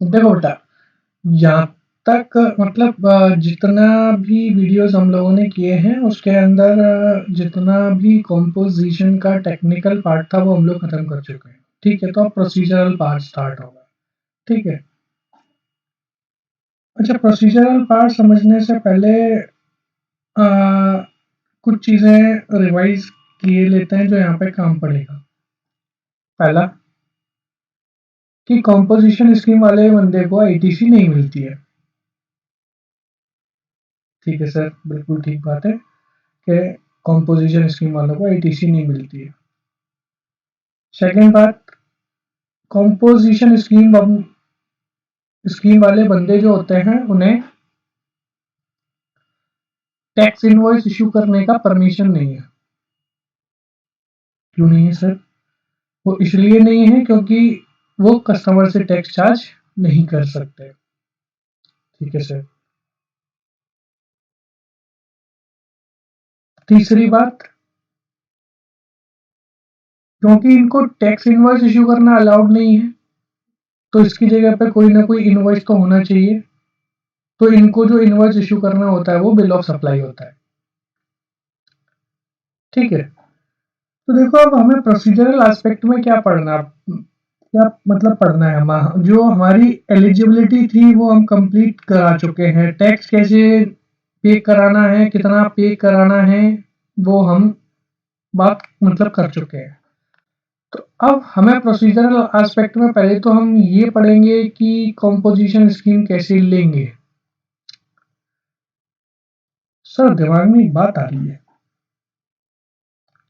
देखो बेटा, यहाँ तक मतलब जितना भी वीडियोस हम लोगों ने किए हैं उसके अंदर जितना भी कॉम्पोजिशन का टेक्निकल पार्ट था वो हम लोग खत्म कर चुके हैं। ठीक है, तो अब प्रोसीजरल पार्ट स्टार्ट होगा। ठीक है। अच्छा, प्रोसीजरल पार्ट समझने से पहले आ, कुछ चीजें रिवाइज किए लेते हैं जो यहाँ पे काम पड़ेगा। पहला, कि कॉम्पोजिशन स्कीम वाले बंदे को आईटीसी नहीं मिलती है। ठीक है सर, बिल्कुल ठीक बात है कि कॉम्पोजिशन स्कीम वालों को आईटीसी नहीं मिलती है। सेकेंड बात, कॉम्पोजिशन स्कीम वाले बंदे जो होते हैं उन्हें टैक्स इनवॉइस इशू करने का परमिशन नहीं है। क्यों नहीं है सर? वो इसलिए नहीं है क्योंकि वो कस्टमर से टैक्स चार्ज नहीं कर सकते। ठीक है सर। तीसरी बात, क्योंकि इनको टैक्स इनवॉइस इशू करना अलाउड नहीं है तो इसकी जगह पे कोई ना कोई इनवॉइस तो होना चाहिए। तो इनको जो इनवॉइस इशू करना होता है वो बिल ऑफ सप्लाई होता है। ठीक है। तो देखो, अब हमें प्रोसीजरल एस्पेक्ट में क्या मतलब पढ़ना है। हम जो हमारी एलिजिबिलिटी थी वो हम कंप्लीट करा चुके हैं। टैक्स कैसे पे कराना है, कितना पे कराना है, वो हम बात मतलब कर चुके हैं। तो अब हमें प्रोसीजरल एस्पेक्ट में पहले तो हम ये पढ़ेंगे कि कॉम्पोजिशन स्कीम कैसे लेंगे। सर, दिमाग में एक बात आ रही है।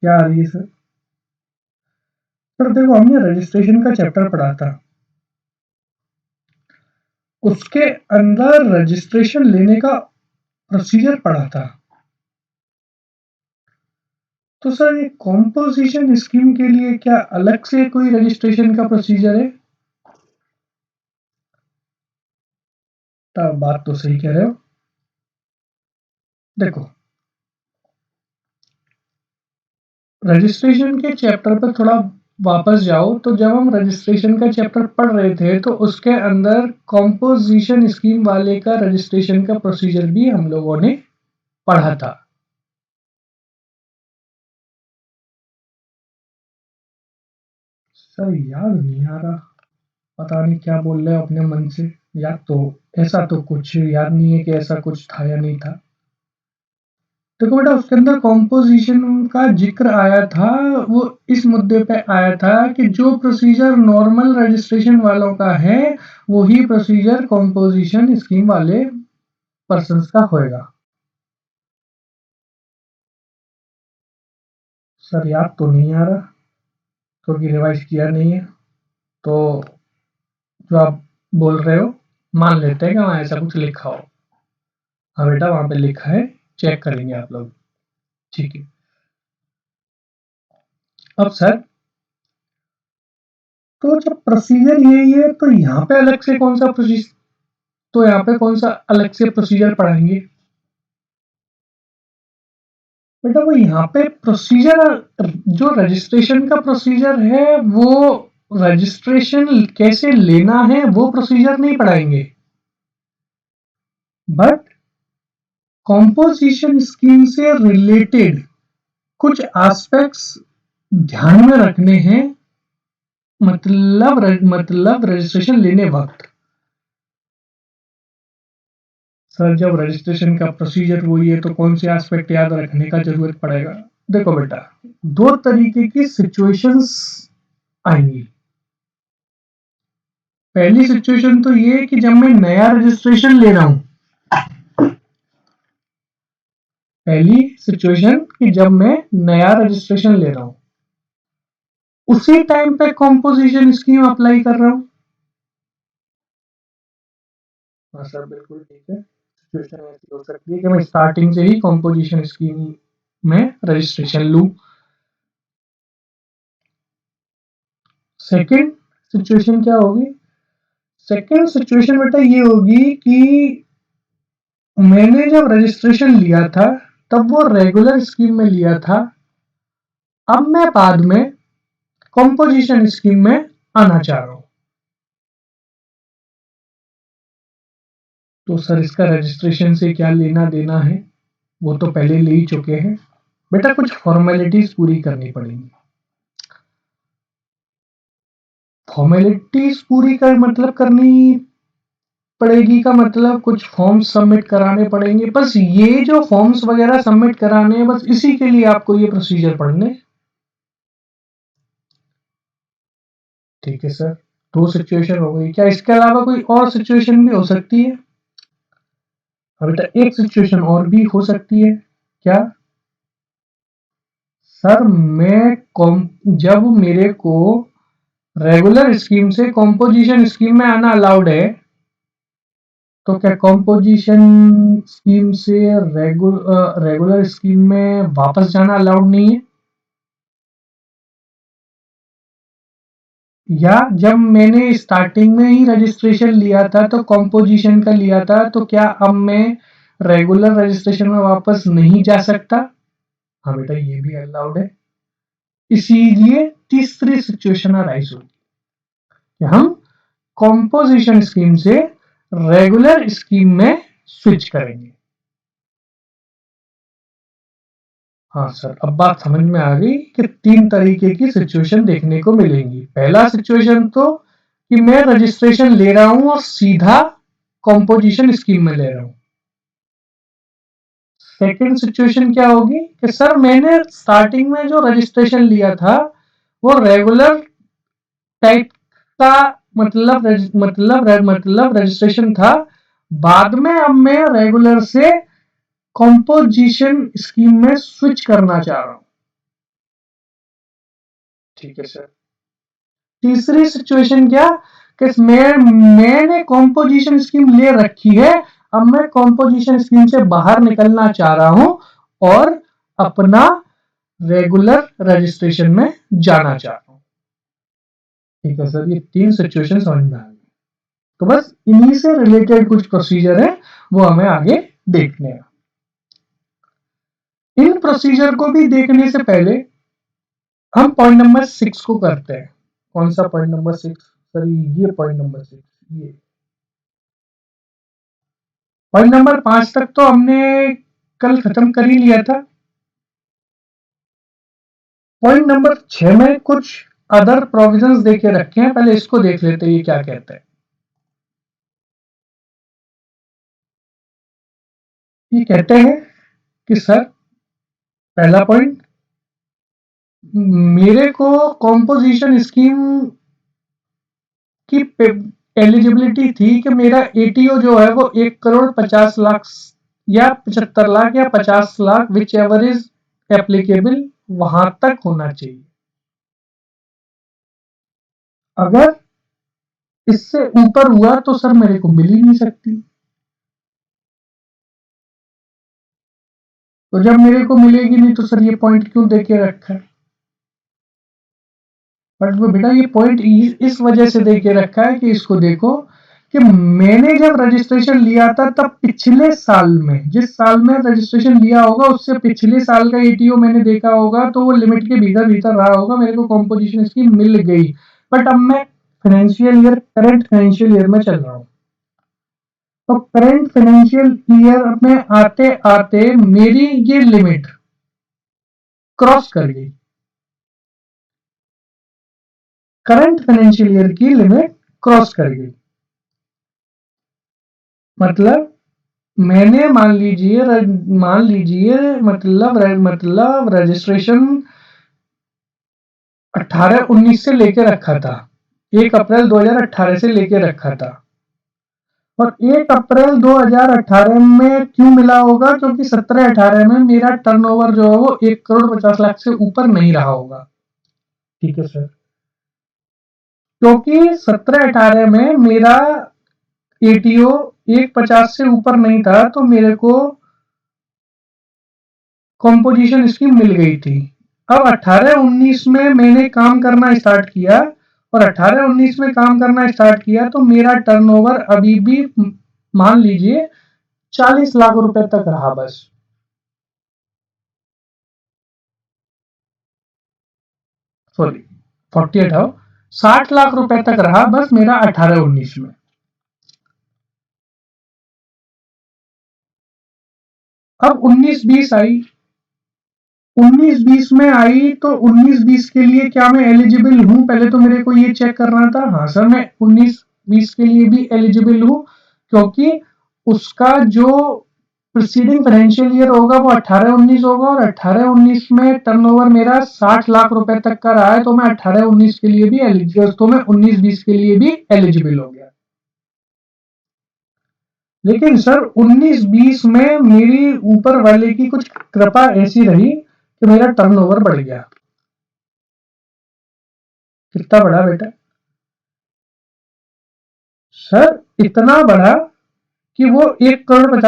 क्या आ रही है सर? सर देखो, हमने रजिस्ट्रेशन का चैप्टर पढ़ा था, उसके अंदर रजिस्ट्रेशन लेने का प्रोसीजर पढ़ा था। तो सर, ये कॉम्पोजिशन स्कीम के लिए क्या अलग से कोई रजिस्ट्रेशन का प्रोसीजर है? तब बात तो सही कह रहे हो। देखो, रजिस्ट्रेशन के चैप्टर पर थोड़ा वापस जाओ तो जब हम रजिस्ट्रेशन का चैप्टर पढ़ रहे थे तो उसके अंदर कॉम्पोजिशन स्कीम वाले का रजिस्ट्रेशन का प्रोसीजर भी हम लोगों ने पढ़ा था। सर याद नहीं आ रहा, पता नहीं क्या बोल रहे हो अपने मन से। याद तो ऐसा तो कुछ याद नहीं है कि ऐसा कुछ था या नहीं था। देखो बेटा, उसके अंदर कॉम्पोजिशन का जिक्र आया था। वो इस मुद्दे पे आया था कि जो प्रोसीजर नॉर्मल रजिस्ट्रेशन वालों का है वही प्रोसीजर कॉम्पोजिशन स्कीम वाले पर्सन्स का होएगा। सर याद तो नहीं आ रहा क्योंकि रिवाइज किया नहीं है। तो जो आप बोल रहे हो मान लेते हैं कि वहाँ ऐसा कुछ लिखा हो। हाँ बेटा, वहां पे लिखा है, चेक करेंगे आप लोग। ठीक है। अब सर, तो जब प्रोसीजर यही है तो यहाँ पे अलग से कौन सा प्रोसीजर, तो यहाँ पे कौन सा अलग से प्रोसीजर पढ़ाएंगे? बेटा, वो यहाँ पे प्रोसीजर, जो रजिस्ट्रेशन का प्रोसीजर है वो रजिस्ट्रेशन कैसे लेना है वो प्रोसीजर नहीं पढ़ाएंगे, बट कॉम्पोजिशन स्कीम से रिलेटेड कुछ एस्पेक्ट्स ध्यान में रखने हैं। मतलब रजिस्ट्रेशन लेने वक्त। सर, जब रजिस्ट्रेशन का प्रोसीजर वही है तो कौन से एस्पेक्ट याद रखने का जरूरत पड़ेगा? देखो बेटा, दो तरीके की सिचुएशंस आएंगी। पहली सिचुएशन तो ये है कि जब मैं नया रजिस्ट्रेशन ले रहा हूं, पहली सिचुएशन कि जब मैं नया रजिस्ट्रेशन ले रहा हूं उसी टाइम पे कॉम्पोजिशन स्कीम अप्लाई कर रहा हूं। हाँ सर, बिल्कुल ठीक है। सिचुएशन ऐसी हो सकती है कि मैं स्टार्टिंग से ही कॉम्पोजिशन स्कीम में रजिस्ट्रेशन लूं। सेकंड सिचुएशन क्या होगी? सेकंड सिचुएशन बेटा ये होगी कि मैंने जब रजिस्ट्रेशन लिया था तब वो रेगुलर स्कीम में लिया था। अब मैं बाद में कॉम्पोजिशन स्कीम में आना चाह रहा हूं। तो सर इसका रजिस्ट्रेशन से क्या लेना देना है, वो तो पहले ले ही चुके हैं बेटा, कुछ फॉर्मेलिटीज पूरी करनी पड़ेंगी। फॉर्मेलिटीज पूरी कर मतलब करनी पड़ेगी का मतलब कुछ फॉर्म्स सबमिट कराने पड़ेंगे, बस ये जो फॉर्म्स वगैरह सबमिट कराने हैं बस इसी के लिए आपको ये प्रोसीजर पढ़ने। ठीक है सर, दो सिचुएशन हो गई, क्या इसके अलावा कोई और सिचुएशन भी हो सकती है? हाँ बेटा, एक सिचुएशन और भी हो सकती है। क्या सर, जब मेरे को रेगुलर स्कीम से कॉम्पोजिशन स्कीम में आना अलाउड है, तो क्या कॉम्पोजिशन स्कीम से रेगुलर स्कीम में वापस जाना अलाउड नहीं है? या जब मैंने स्टार्टिंग में ही रजिस्ट्रेशन लिया था तो कॉम्पोजिशन का लिया था, तो क्या अब मैं रेगुलर रजिस्ट्रेशन में वापस नहीं जा सकता? हाँ बेटा, ये भी अलाउड है। इसीलिए तीसरी सिचुएशन अराइज होगी कि हम कॉम्पोजिशन स्कीम से रेगुलर स्कीम में स्विच करेंगे। हाँ सर, अब बात समझ में आ गई कि तीन तरीके की सिचुएशन देखने को मिलेंगी। पहला सिचुएशन तो कि मैं रजिस्ट्रेशन ले रहा हूं और सीधा कॉम्पोजिशन स्कीम में ले रहा हूं। सेकंड सिचुएशन क्या होगी कि सर मैंने स्टार्टिंग में जो रजिस्ट्रेशन लिया था वो रेगुलर टाइप का मतलब रजिस्ट्रेशन था, बाद में अब मैं रेगुलर से कॉम्पोजिशन स्कीम में स्विच करना चाह रहा हूं। ठीक है सर। तीसरी सिचुएशन क्या कि मैंने कॉम्पोजिशन स्कीम ले रखी है, अब मैं कॉम्पोजिशन स्कीम से बाहर निकलना चाह रहा हूं और अपना रेगुलर रजिस्ट्रेशन में जाना चाह रहा हूं। ठीक है सर, ये तीन सिचुएशन समझ में आ गई। तो बस इन्हीं से रिलेटेड कुछ प्रोसीजर है, वो हमें आगे देखने हैं। इन प्रोसीजर को भी देखने से पहले हम पॉइंट नंबर 6 को करते हैं। कौन सा पॉइंट नंबर 6? सर ये पॉइंट नंबर 6, ये पॉइंट नंबर 5 तक तो हमने कल खत्म कर ही लिया था। पॉइंट नंबर 6 में कुछ अदर प्रोविजंस देके रखे हैं, पहले इसको देख लेते हैं ये क्या कहते हैं। ये कहते हैं कि सर, पहला पॉइंट, मेरे को कॉम्पोजिशन स्कीम की एलिजिबिलिटी थी कि मेरा एटीओ जो है वो 1,50,00,000 या 75 लाख या 50 lakh, which ever is applicable, वहां तक होना चाहिए। अगर इससे ऊपर हुआ तो सर मेरे को मिल ही नहीं सकती। तो जब मेरे को मिलेगी नहीं तो सर ये पॉइंट क्यों देके रखा है? बट वो बेटा, ये पॉइंट इस वजह से देके रखा है कि इसको देखो कि मैंने जब रजिस्ट्रेशन लिया था तब पिछले साल में, जिस साल में रजिस्ट्रेशन लिया होगा उससे पिछले साल का एटीओ मैंने देखा होगा, तो वो लिमिट के भीतर भीतर रहा होगा, मेरे को कॉम्पोजिशन स्कीम मिल गई। बट अब मैं करंट फाइनेंशियल ईयर में चल रहा हूँ, तो करंट फाइनेंशियल ईयर में आते आते मेरी ये लिमिट क्रॉस कर गई। करंट फाइनेंशियल ईयर की लिमिट क्रॉस कर गई, मतलब मैंने मान लीजिए मतलब रजिस्ट्रेशन 18-19 से लेके रखा था, 1 अप्रैल 2018 से लेके रखा था, और 1 अप्रैल 2018 में क्यों मिला होगा? क्योंकि 17-18 में मेरा टर्नओवर जो है वो 1,50,00,000 से ऊपर नहीं रहा होगा। ठीक है सर, क्योंकि 17-18 में मेरा एटीओ 1,50 से ऊपर नहीं था, तो मेरे को कॉम्पोजिशन स्कीम मिल गई थी। अब 18-19 में मैंने काम करना स्टार्ट किया, और 18-19 में काम करना स्टार्ट किया तो मेरा टर्नओवर अभी भी मान लीजिए 40 लाख रुपए तक रहा बस। सॉरी, 48 हो, 60 लाख रुपए तक रहा बस मेरा 18-19 में। अब 19-20 आई, 19-20 में आई तो 19-20 के लिए क्या मैं एलिजिबल हूं, पहले तो मेरे को ये चेक करना था। हाँ सर, मैं 19-20 के लिए भी एलिजिबल हूं, क्योंकि उसका जो प्रीसीडिंग फाइनेंशियल ईयर होगा वो 18-19 होगा, और 18-19 में टर्नओवर मेरा 60 लाख रुपए तक का रहा है, तो मैं 18-19 के लिए भी एलिजिबल, तो मैं 19-20 के लिए भी एलिजिबल हो गया। लेकिन सर 19-20 में मेरी ऊपर वाले की कुछ कृपा ऐसी रही कि मेरा टर्नओवर बढ़ गया। कितना बढ़ा बेटा? सर इतना बढ़ा कि वो 1 करोड़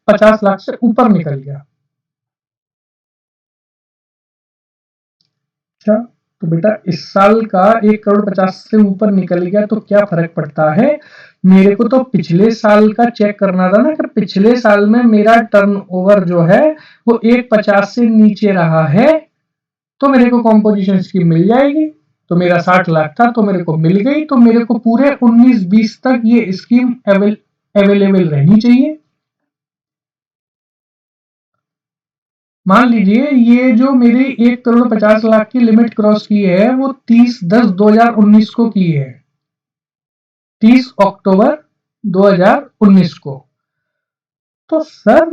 50 लाख से ऊपर निकल गया। अच्छा, तो बेटा इस साल का 1 करोड़ 50 से ऊपर निकल गया तो क्या फर्क पड़ता है? मेरे को तो पिछले साल का चेक करना था ना, कि पिछले साल में मेरा टर्नओवर जो है वो 150 से नीचे रहा है, तो मेरे को कॉम्पोजिशन स्कीम मिल जाएगी। तो मेरा 60 लाख था तो मेरे को मिल गई, तो मेरे को पूरे 19-20 तक ये स्कीम अवेलेबल रहनी चाहिए। मान लीजिए ये जो मेरी 1 करोड़ 50 लाख की लिमिट क्रॉस की है वो 30/10/2019 को की है, 30 अक्टूबर 2019 को। तो सर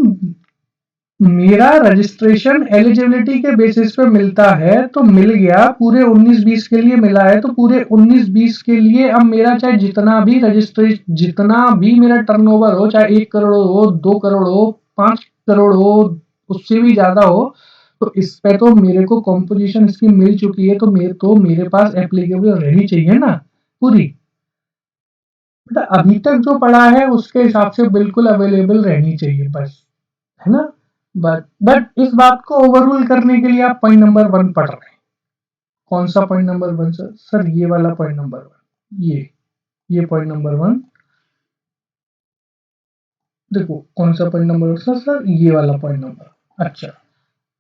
मेरा रजिस्ट्रेशन एलिजिबिलिटी के बेसिस पे मिलता है, तो मिल गया, पूरे 19-20 के लिए मिला है, तो पूरे 19-20 के लिए अब मेरा चाहे जितना भी रजिस्ट्रेशन, जितना भी मेरा टर्नओवर हो, चाहे 1 करोड़ हो, 2 करोड़ हो, 5 करोड़ हो, उससे भी ज्यादा हो, तो इस पे तो मेरे को कॉम्पोजिशन स्कीम मिल चुकी है, तो मेरे पास एप्लीकेबल रहनी चाहिए ना पूरी। बेटा अभी तक जो पड़ा है उसके हिसाब से बिल्कुल अवेलेबल रहनी चाहिए बस, है ना? बट इस बात को ओवररूल करने के लिए आप पॉइंट नंबर 1 पढ़ रहे हैं। कौन सा पॉइंट नंबर 1 सर? सर ये वाला पॉइंट नंबर 1, ये पॉइंट नंबर 1। देखो कौन सा पॉइंट नंबर 1 सर? सर ये वाला पॉइंट नंबर। अच्छा,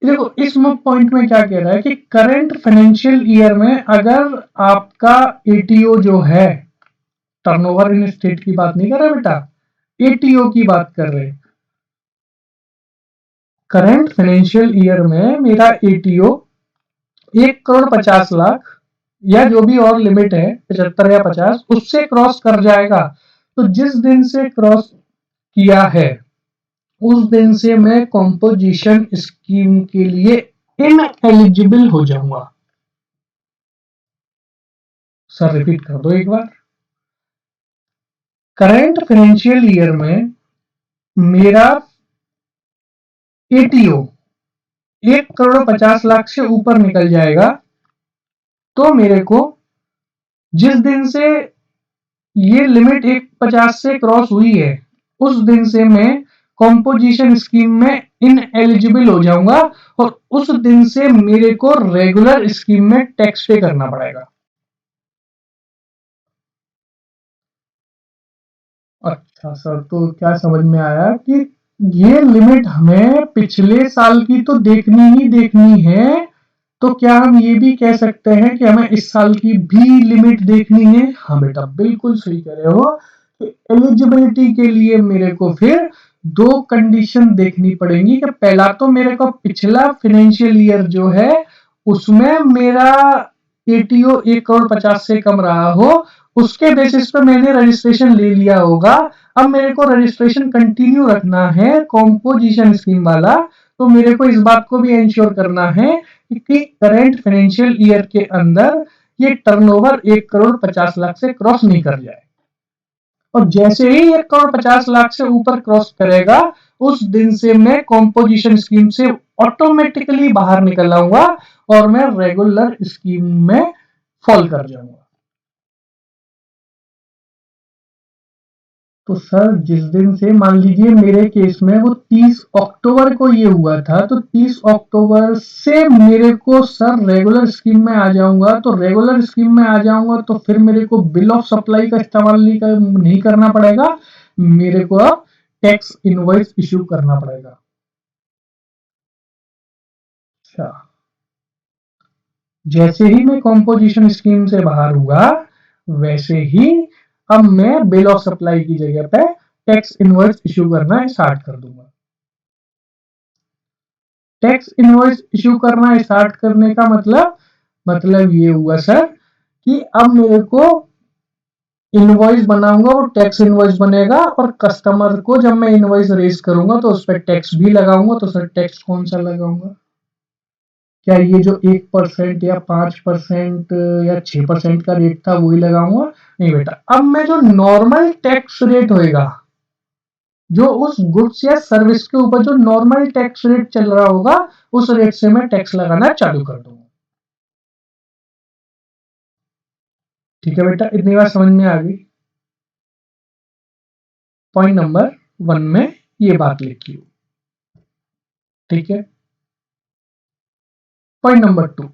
देखो इस पॉइंट में क्या कह रहा है कि करंट फाइनेंशियल ईयर में अगर आपका एटीओ जो है, टर्नओवर इन स्टेट की बात नहीं कर रहे बेटा, एटीओ की बात कर रहे हैं। करंट फाइनेंशियल ईयर में मेरा एटीओ 1 करोड़ 50 लाख या जो भी और लिमिट है 75 या 50 उससे क्रॉस कर जाएगा, तो जिस दिन से क्रॉस किया है उस दिन से मैं कॉम्पोजिशन स्कीम के लिए इनएलिजिबल हो जाऊंगा। सर रिपीट कर दो एक बार। करंट फाइनेंशियल ईयर में मेरा एटीओ 1 करोड़ 50 लाख से ऊपर निकल जाएगा, तो मेरे को जिस दिन से ये लिमिट 150 से क्रॉस हुई है उस दिन से मैं कॉम्पोजिशन स्कीम में इनएलिजिबल हो जाऊंगा, और उस दिन से मेरे को रेगुलर स्कीम में टैक्स पे करना पड़ेगा। अच्छा सर, तो क्या समझ में आया कि ये लिमिट हमें पिछले साल की तो देखनी ही देखनी है, तो क्या हम ये भी कह सकते हैं कि हमें इस साल की भी लिमिट देखनी है? हाँ बेटा बिल्कुल सही कह रहे हो कि एलिजिबिलिटी के लिए मेरे को फिर दो कंडीशन देखनी पड़ेंगी, कि पहला तो मेरे को पिछला फाइनेंशियल ईयर जो है उसमें मेरा एटीओ 1 करोड़ 50 से कम रहा हो, उसके बेसिस पे मैंने रजिस्ट्रेशन ले लिया होगा। अब मेरे को रजिस्ट्रेशन कंटिन्यू रखना है कॉम्पोजिशन स्कीम वाला, तो मेरे को इस बात को भी इंश्योर करना है कि करंट फाइनेंशियल ईयर के अंदर ये टर्नओवर 1 करोड़ 50 लाख से क्रॉस नहीं कर जाए, और जैसे ही 1 करोड़ 50 लाख से ऊपर क्रॉस करेगा उस दिन से मैं कॉम्पोजिशन स्कीम से ऑटोमेटिकली बाहर निकल आऊंगा और मैं रेगुलर स्कीम में फॉल कर जाऊंगा। तो सर जिस दिन से मान लीजिए मेरे केस में वो 30 अक्टूबर को ये हुआ था, तो 30 अक्टूबर से मेरे को सर रेगुलर स्कीम में आ जाऊंगा, तो रेगुलर स्कीम में आ जाऊंगा तो फिर मेरे को बिल ऑफ सप्लाई का इस्तेमाल नहीं करना पड़ेगा, मेरे को अब टैक्स इनवॉइस इश्यू करना पड़ेगा। अच्छा, जैसे ही मैं कॉम्पोजिशन स्कीम से बाहर हुआ वैसे ही अब मैं बिल ऑफ सप्लाई की जगह पे टैक्स इनवॉइस इश्यू करना स्टार्ट कर दूंगा। टैक्स इनवॉइस इशू करना स्टार्ट करने का मतलब ये हुआ सर कि अब मेरे को इनवॉइस बनाऊंगा, वो टैक्स इनवॉइस बनेगा और कस्टमर को जब मैं इनवॉइस रेज करूंगा तो उस पर टैक्स भी लगाऊंगा। तो सर टैक्स कौन सा लगाऊंगा? क्या ये जो 1% या 5% या 6% का रेट था वही लगाऊंगा? नहीं बेटा, अब मैं जो नॉर्मल टैक्स रेट होएगा, जो उस गुड्स या सर्विस के ऊपर जो नॉर्मल टैक्स रेट चल रहा होगा, उस रेट से मैं टैक्स लगाना चालू कर दूंगा। ठीक है बेटा, इतनी बात समझ में आ गई। पॉइंट नंबर 1 में ये बात लिखी हो। ठीक है। पॉइंट नंबर 2,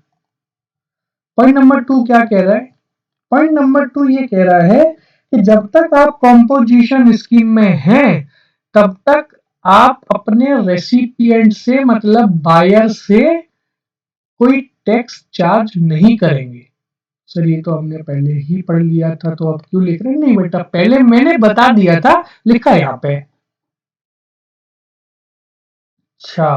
पॉइंट नंबर 2 क्या कह रहा है? पॉइंट नंबर 2 ये कह रहा है कि जब तक आप कॉम्पोजिशन स्कीम में हैं तब तक आप अपने रेसिपिएंट से मतलब बायर से कोई टैक्स चार्ज नहीं करेंगे। सर ये तो हमने पहले ही पढ़ लिया था, तो अब क्यों लिख रहे हैं? नहीं बेटा, पहले मैंने बता दिया था, लिखा है यहाँ पे। अच्छा,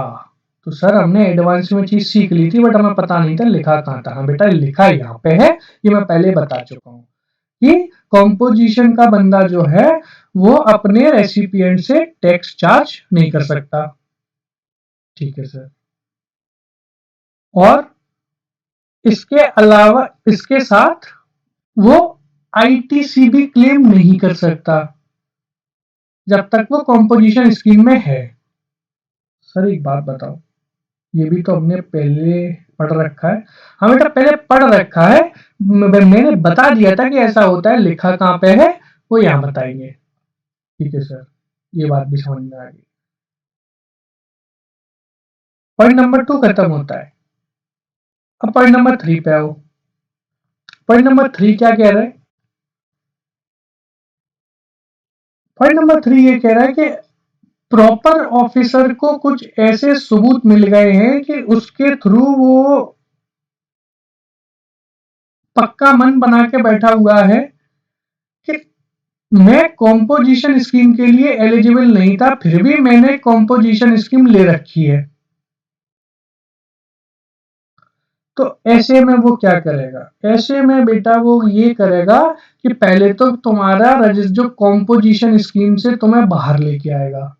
तो सर हमने एडवांस में चीज सीख ली थी बट हमें पता नहीं था लिखा कहाँ था। हाँ बेटा, लिखा यहाँ पे है, ये मैं पहले बता चुका हूँ कि कॉम्पोजिशन का बंदा जो है वो अपने रेसिपिएंट से टैक्स चार्ज नहीं कर सकता। ठीक है सर। और इसके अलावा इसके साथ वो आईटीसी भी क्लेम नहीं कर सकता जब तक वो कॉम्पोजिशन स्कीम में है। सर एक बात बताओ, ये भी तो हमने पहले पढ़ रखा है। हाँ बेटा, पहले पढ़ रखा है, मैंने बता दिया था कि ऐसा होता है, लिखा कहाँ पे है वो यहाँ बताएंगे। ठीक है सर, ये बात भी समझ में आ गई। पॉइंट नंबर 2 खत्म होता है। अब पॉइंट नंबर 3 पे आओ। पॉइंट नंबर 3 क्या कह रहा है? पॉइंट नंबर 3 ये कह रहा है कि प्रॉपर ऑफिसर को कुछ ऐसे सबूत मिल गए हैं कि उसके थ्रू वो पक्का मन बना के बैठा हुआ है कि मैं कॉम्पोजिशन स्कीम के लिए एलिजिबल नहीं था, फिर भी मैंने कॉम्पोजिशन स्कीम ले रखी है। तो ऐसे में वो क्या करेगा? ऐसे में बेटा वो ये करेगा कि पहले तो तुम्हारा जो कॉम्पोजिशन स्कीम से तुम्हें बाहर लेके आएगा,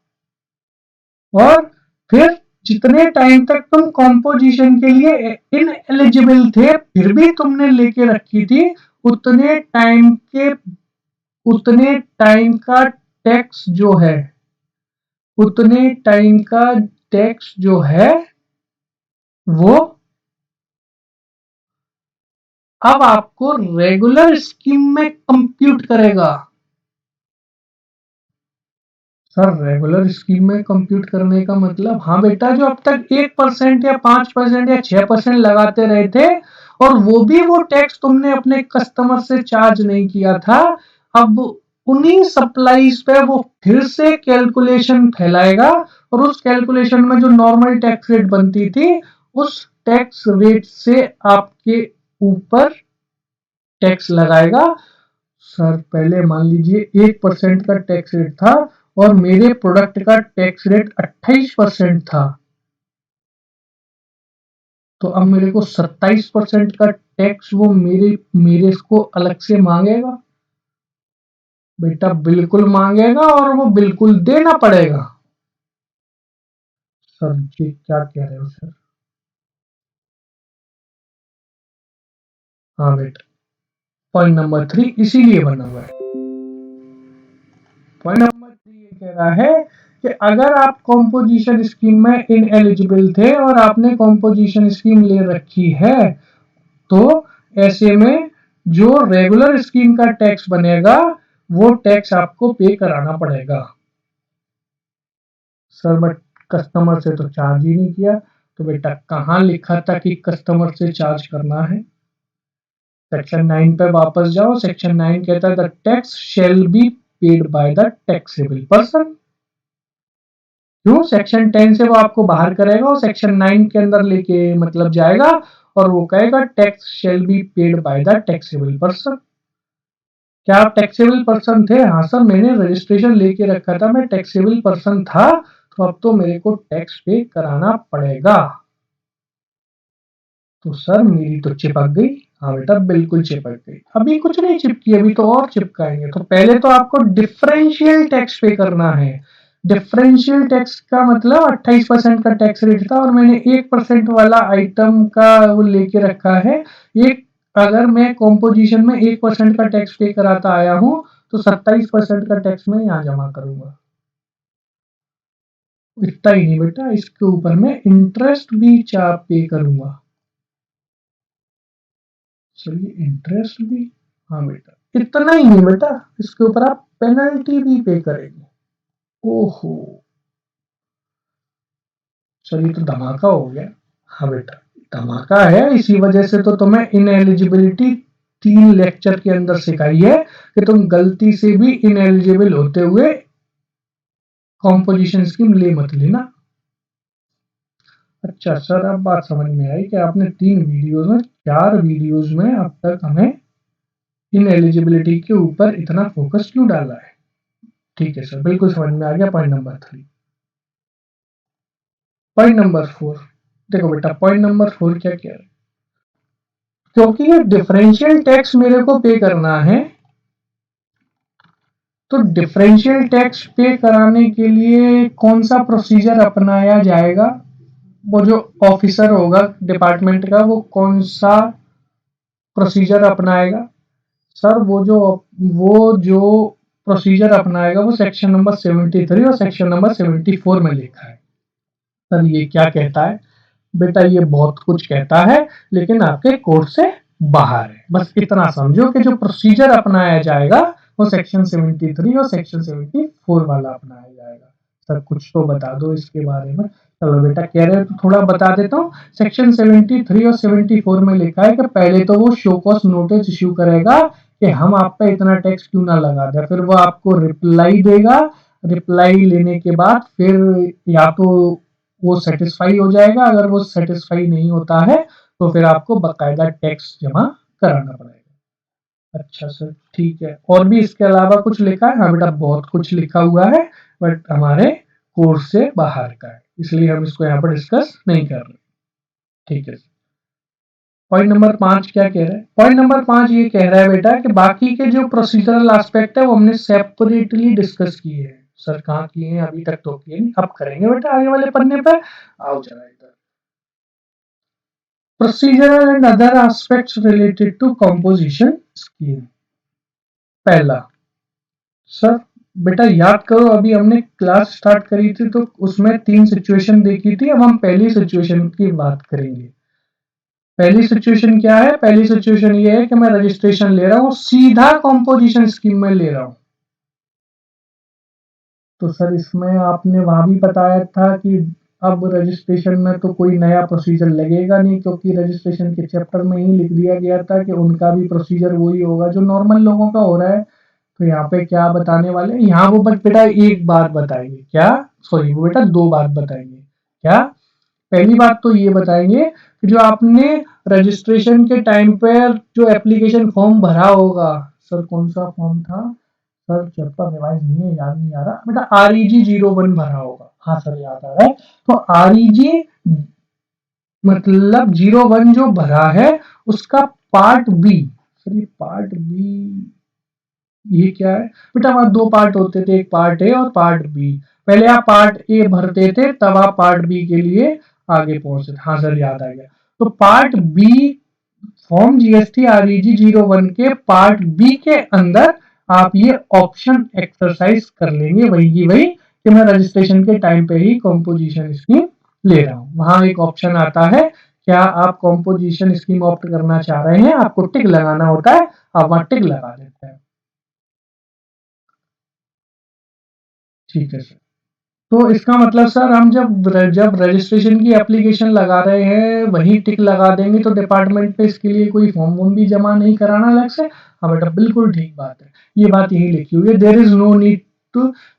और फिर जितने टाइम तक तुम कॉम्पोजिशन के लिए इन एलिजिबल थे फिर भी तुमने लेके रखी थी, उतने टाइम के उतने टाइम का टैक्स जो है, उतने टाइम का टैक्स जो है वो अब आपको रेगुलर स्कीम में कंप्यूट करेगा। सर रेगुलर स्कीम में कंप्यूट करने का मतलब? हाँ बेटा, जो अब तक 1% या 5% या 6% लगाते रहे थे और वो भी वो टैक्स तुमने अपने कस्टमर से चार्ज नहीं किया था, अब उन्हीं सप्लाईज पे वो फिर से कैलकुलेशन फैलाएगा और उस कैलकुलेशन में जो नॉर्मल टैक्स रेट बनती थी उस टैक्स रेट से आपके ऊपर टैक्स लगाएगा। सर पहले मान लीजिए 1% का टैक्स रेट था और मेरे प्रोडक्ट का टैक्स रेट 28% था, तो अब मेरे को 27% का टैक्स वो मेरे मेरे को अलग से मांगेगा। बेटा बिल्कुल मांगेगा और वो बिल्कुल देना पड़ेगा। सर जी क्या कह रहे हो सर? हाँ बेटा, पॉइंट नंबर 3 इसीलिए बना हुआ है। पॉइंट नंबर 3 ये कह रहा है कि अगर आप कॉम्पोजिशन स्कीम में इन एलिजिबल थे और आपने कॉम्पोजिशन स्कीम ले रखी है, तो ऐसे में जो रेगुलर स्कीम का टैक्स बनेगा वो टैक्स आपको पे कराना पड़ेगा। सर बट कस्टमर से तो चार्ज ही नहीं किया। तो बेटा कहाँ लिखा था कि कस्टमर से चार्ज करना है? सेक्शन 9 पे वापस जाओ। सेक्शन 9 कहता है the tax shall be paid by the taxable person. क्यों? सेक्शन 10 से वो आपको बाहर करेगा और सेक्शन 9 के अंदर लेके मतलब जाएगा और वो कहेगा tax shall be paid by the taxable person. क्या आप टैक्सेबल पर्सन थे? हाँ सर, मैंने रजिस्ट्रेशन लेके रखा था, मैं टैक्सेबल पर्सन था, तो अब तो मेरे को टैक्स पे कराना पड़ेगा। तो सर मेरी तो चिपक गई। हाँ बेटा बिल्कुल चिपक गई। अभी कुछ नहीं चिपकी, अभी तो और चिपकाएंगे। तो पहले तो आपको डिफरेंशियल टैक्स पे करना है। डिफरेंशियल टैक्स का मतलब 28% का टैक्स रेट था और मैंने 1% वाला आइटम का वो लेके रखा है। एक अगर मैं कॉम्पोजिशन में 1% का टैक्स पे कराता आया हूँ तो 27% का टैक्स मैं यहाँ जमा करूंगा। इतना ही नहीं बेटा, इसके ऊपर मैं इंटरेस्ट भी पे करूंगा। चलिए इंटरेस्ट भी, हाँ बेटा इतना ही नहीं बेटा, इसके ऊपर आप पेनल्टी भी पे करेंगे। ओहो, चलिए तो धमाका हो गया। हाँ बेटा धमाका है, इसी वजह से तो तुम्हें इनएलिजिबिलिटी 3 लेक्चर के अंदर सिखाई है कि तुम गलती से भी इनएलिजिबल होते हुए कॉम्पोजिशन स्कीम ले मत लेना। अच्छा सर, अब बात समझ में आई कि आपने 3 वीडियोज में 4 वीडियोज में अब तक हमें इनएलिजिबिलिटी के ऊपर इतना फोकस क्यों डाला है। ठीक है सर, बिल्कुल समझ में आ गया। Point number 3। पॉइंट नंबर 4, देखो बेटा पॉइंट नंबर 4 क्या कह रहा है, क्योंकि ये डिफरेंशियल टैक्स मेरे को पे करना है, तो डिफरेंशियल टैक्स पे कराने के लिए कौन सा प्रोसीजर अपनाया जाएगा। वो जो ऑफिसर होगा डिपार्टमेंट का वो कौन सा प्रोसीजर अपनाएगा। सर वो जो प्रोसीजर अपनाएगा वो सेक्शन नंबर 73 और सेक्शन नंबर 74 में लिखा है। सर ये क्या कहता है। बेटा ये बहुत कुछ कहता है लेकिन आपके कोर्स से बाहर है। बस इतना समझो कि जो प्रोसीजर अपनाया जाएगा वो सेक्शन 73 और सेक्शन 74 वाला अपनाया जाएगा। सर कुछ तो बता दो इसके बारे में। चलो बेटा कह रहे हो तो थोड़ा बता देता हूँ। सेक्शन 73 और 74 में लिखा है कि पहले तो वो शो कॉज नोटिस इश्यू करेगा कि हम आप पे इतना टैक्स क्यों ना लगा दे, फिर वो आपको रिप्लाई देगा। रिप्लाई लेने के बाद फिर या तो वो सेटिस्फाई हो जाएगा, अगर वो सेटिस्फाई नहीं होता है तो फिर आपको बकायदा टैक्स जमा कराना पड़ेगा। अच्छा सर ठीक है, और भी इसके अलावा कुछ लिखा है। हाँ बेटा बहुत कुछ लिखा हुआ है बट हमारे कोर्स से बाहर का है इसलिए हम इसको यहाँ पर डिस्कस नहीं कर रहे। ठीक है। पॉइंट नंबर 5 क्या कह रहा है। पॉइंट नंबर 5 ये कह रहा है बेटा कि बाकी के जो प्रोसीजरल एस्पेक्ट है वो हमने सेपरेटली डिस्कस किए हैं। सर कहाँ किए हैं, अभी तक तो किए नहीं, अब करेंगे बेटा आगे वाले पन्ने पर। आओ जरा इधर। Procedural and other aspects related to composition scheme। पहला, सर बेटा याद करो अभी हमने क्लास स्टार्ट करी थी तो उसमें 3 सिचुएशन देखी थी। अब हम पहली सिचुएशन की बात करेंगे। पहली सिचुएशन क्या है। पहली सिचुएशन ये है कि मैं रजिस्ट्रेशन ले रहा हूँ, सीधा कॉम्पोजिशन स्कीम में ले रहा हूँ। तो सर इसमें आपने वहां भी बताया था कि अब रजिस्ट्रेशन में तो कोई नया प्रोसीजर लगेगा नहीं, क्योंकि रजिस्ट्रेशन के चैप्टर में ही लिख दिया गया था कि उनका भी प्रोसीजर वही होगा जो नॉर्मल लोगों का हो रहा है। तो यहाँ पे क्या बताने वाले, यहाँ वो बट बेटा एक बात बताएंगे क्या, सॉरी वो बेटा 2 बात बताएंगे क्या। पहली बात तो ये बताएंगे कि जो आपने रजिस्ट्रेशन के टाइम पर जो एप्लीकेशन फॉर्म भरा होगा, सर कौन सा फॉर्म था, सर चैप्टर रिवाइज नहीं है, याद नहीं आ रहा बेटा। REG 01 भरा होगा, हाँ सर याद आ रहा है। तो REG मतलब 01 जो भरा है उसका पार्ट बी, सर ये पार्ट बी ये क्या है बेटा। वहां 2 पार्ट होते थे, एक पार्ट ए और पार्ट बी। पहले आप पार्ट ए भरते थे तब आप पार्ट बी के लिए आगे पहुंचते थे। हाँ सर याद आ गया। तो part B form GST REG 01 के पार्ट बी के अंदर आप ये ऑप्शन एक्सरसाइज कर लेंगे, वही की वही कि मैं रजिस्ट्रेशन के टाइम पे ही कॉम्पोजिशन स्कीम ले रहा हूँ। वहां एक ऑप्शन आता है, क्या आप कॉम्पोजिशन स्कीम ऑप्ट करना चाह रहे हैं, आपको टिक लगाना होता है, आप वहां टिक लगा देते हैं। ठीक है सर। तो इसका मतलब सर हम जब रजिस्ट्रेशन की एप्लीकेशन लगा रहे हैं वही टिक लगा देंगे तो डिपार्टमेंट पे इसके लिए कोई फॉर्म वॉर्म भी जमा नहीं कराना अलग से। हाँ बेटा बिल्कुल ठीक बात है, ये बात यही लिखी हुई है। There is no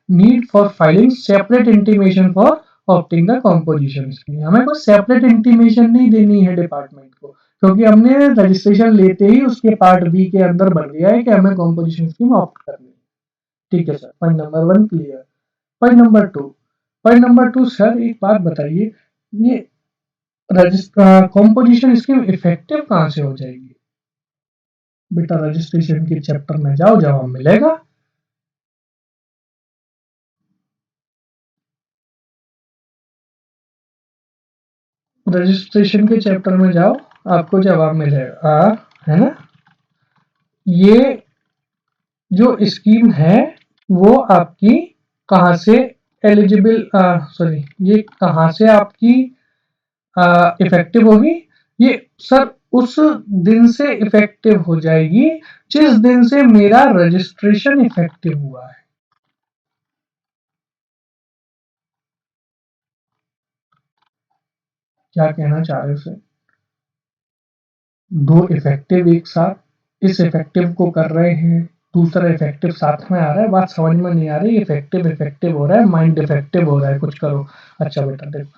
need for filing separate intimation for opting the composition scheme. हमें कोई सेपरेट इंटीमेशन नहीं देनी है डिपार्टमेंट को, क्योंकि हमने रजिस्ट्रेशन लेते ही उसके पार्ट बी के अंदर भर दिया है कि हमें कॉम्पोजिशन स्कीम ऑप्ट करनी है। ठीक है sir, point number 1 clear. Point number 2, point number 2 sir एक बात बताइए, ये कॉम्पोजिशन स्कीम इफेक्टिव कहाँ से हो जाएगी? बेटा रजिस्ट्रेशन के चैप्टर में जाओ, जवाब मिलेगा। रजिस्ट्रेशन के चैप्टर में जाओ, आपको जवाब मिलेगा, है ना। ये जो स्कीम है वो आपकी कहाँ से एलिजिबल, सॉरी, ये कहाँ से आपकी इफेक्टिव होगी? ये सर उस दिन से इफेक्टिव हो जाएगी जिस दिन से मेरा रजिस्ट्रेशन इफेक्टिव हुआ है। क्या कहना चाह रहे हो सर? दो इफेक्टिव एक साथ, इस इफेक्टिव को कर रहे हैं, दूसरा इफेक्टिव साथ में आ रहा है, बात समझ में नहीं आ रही। इफेक्टिव इफेक्टिव हो रहा है, माइंड इफेक्टिव हो रहा है, कुछ करो। अच्छा बेटा देखो,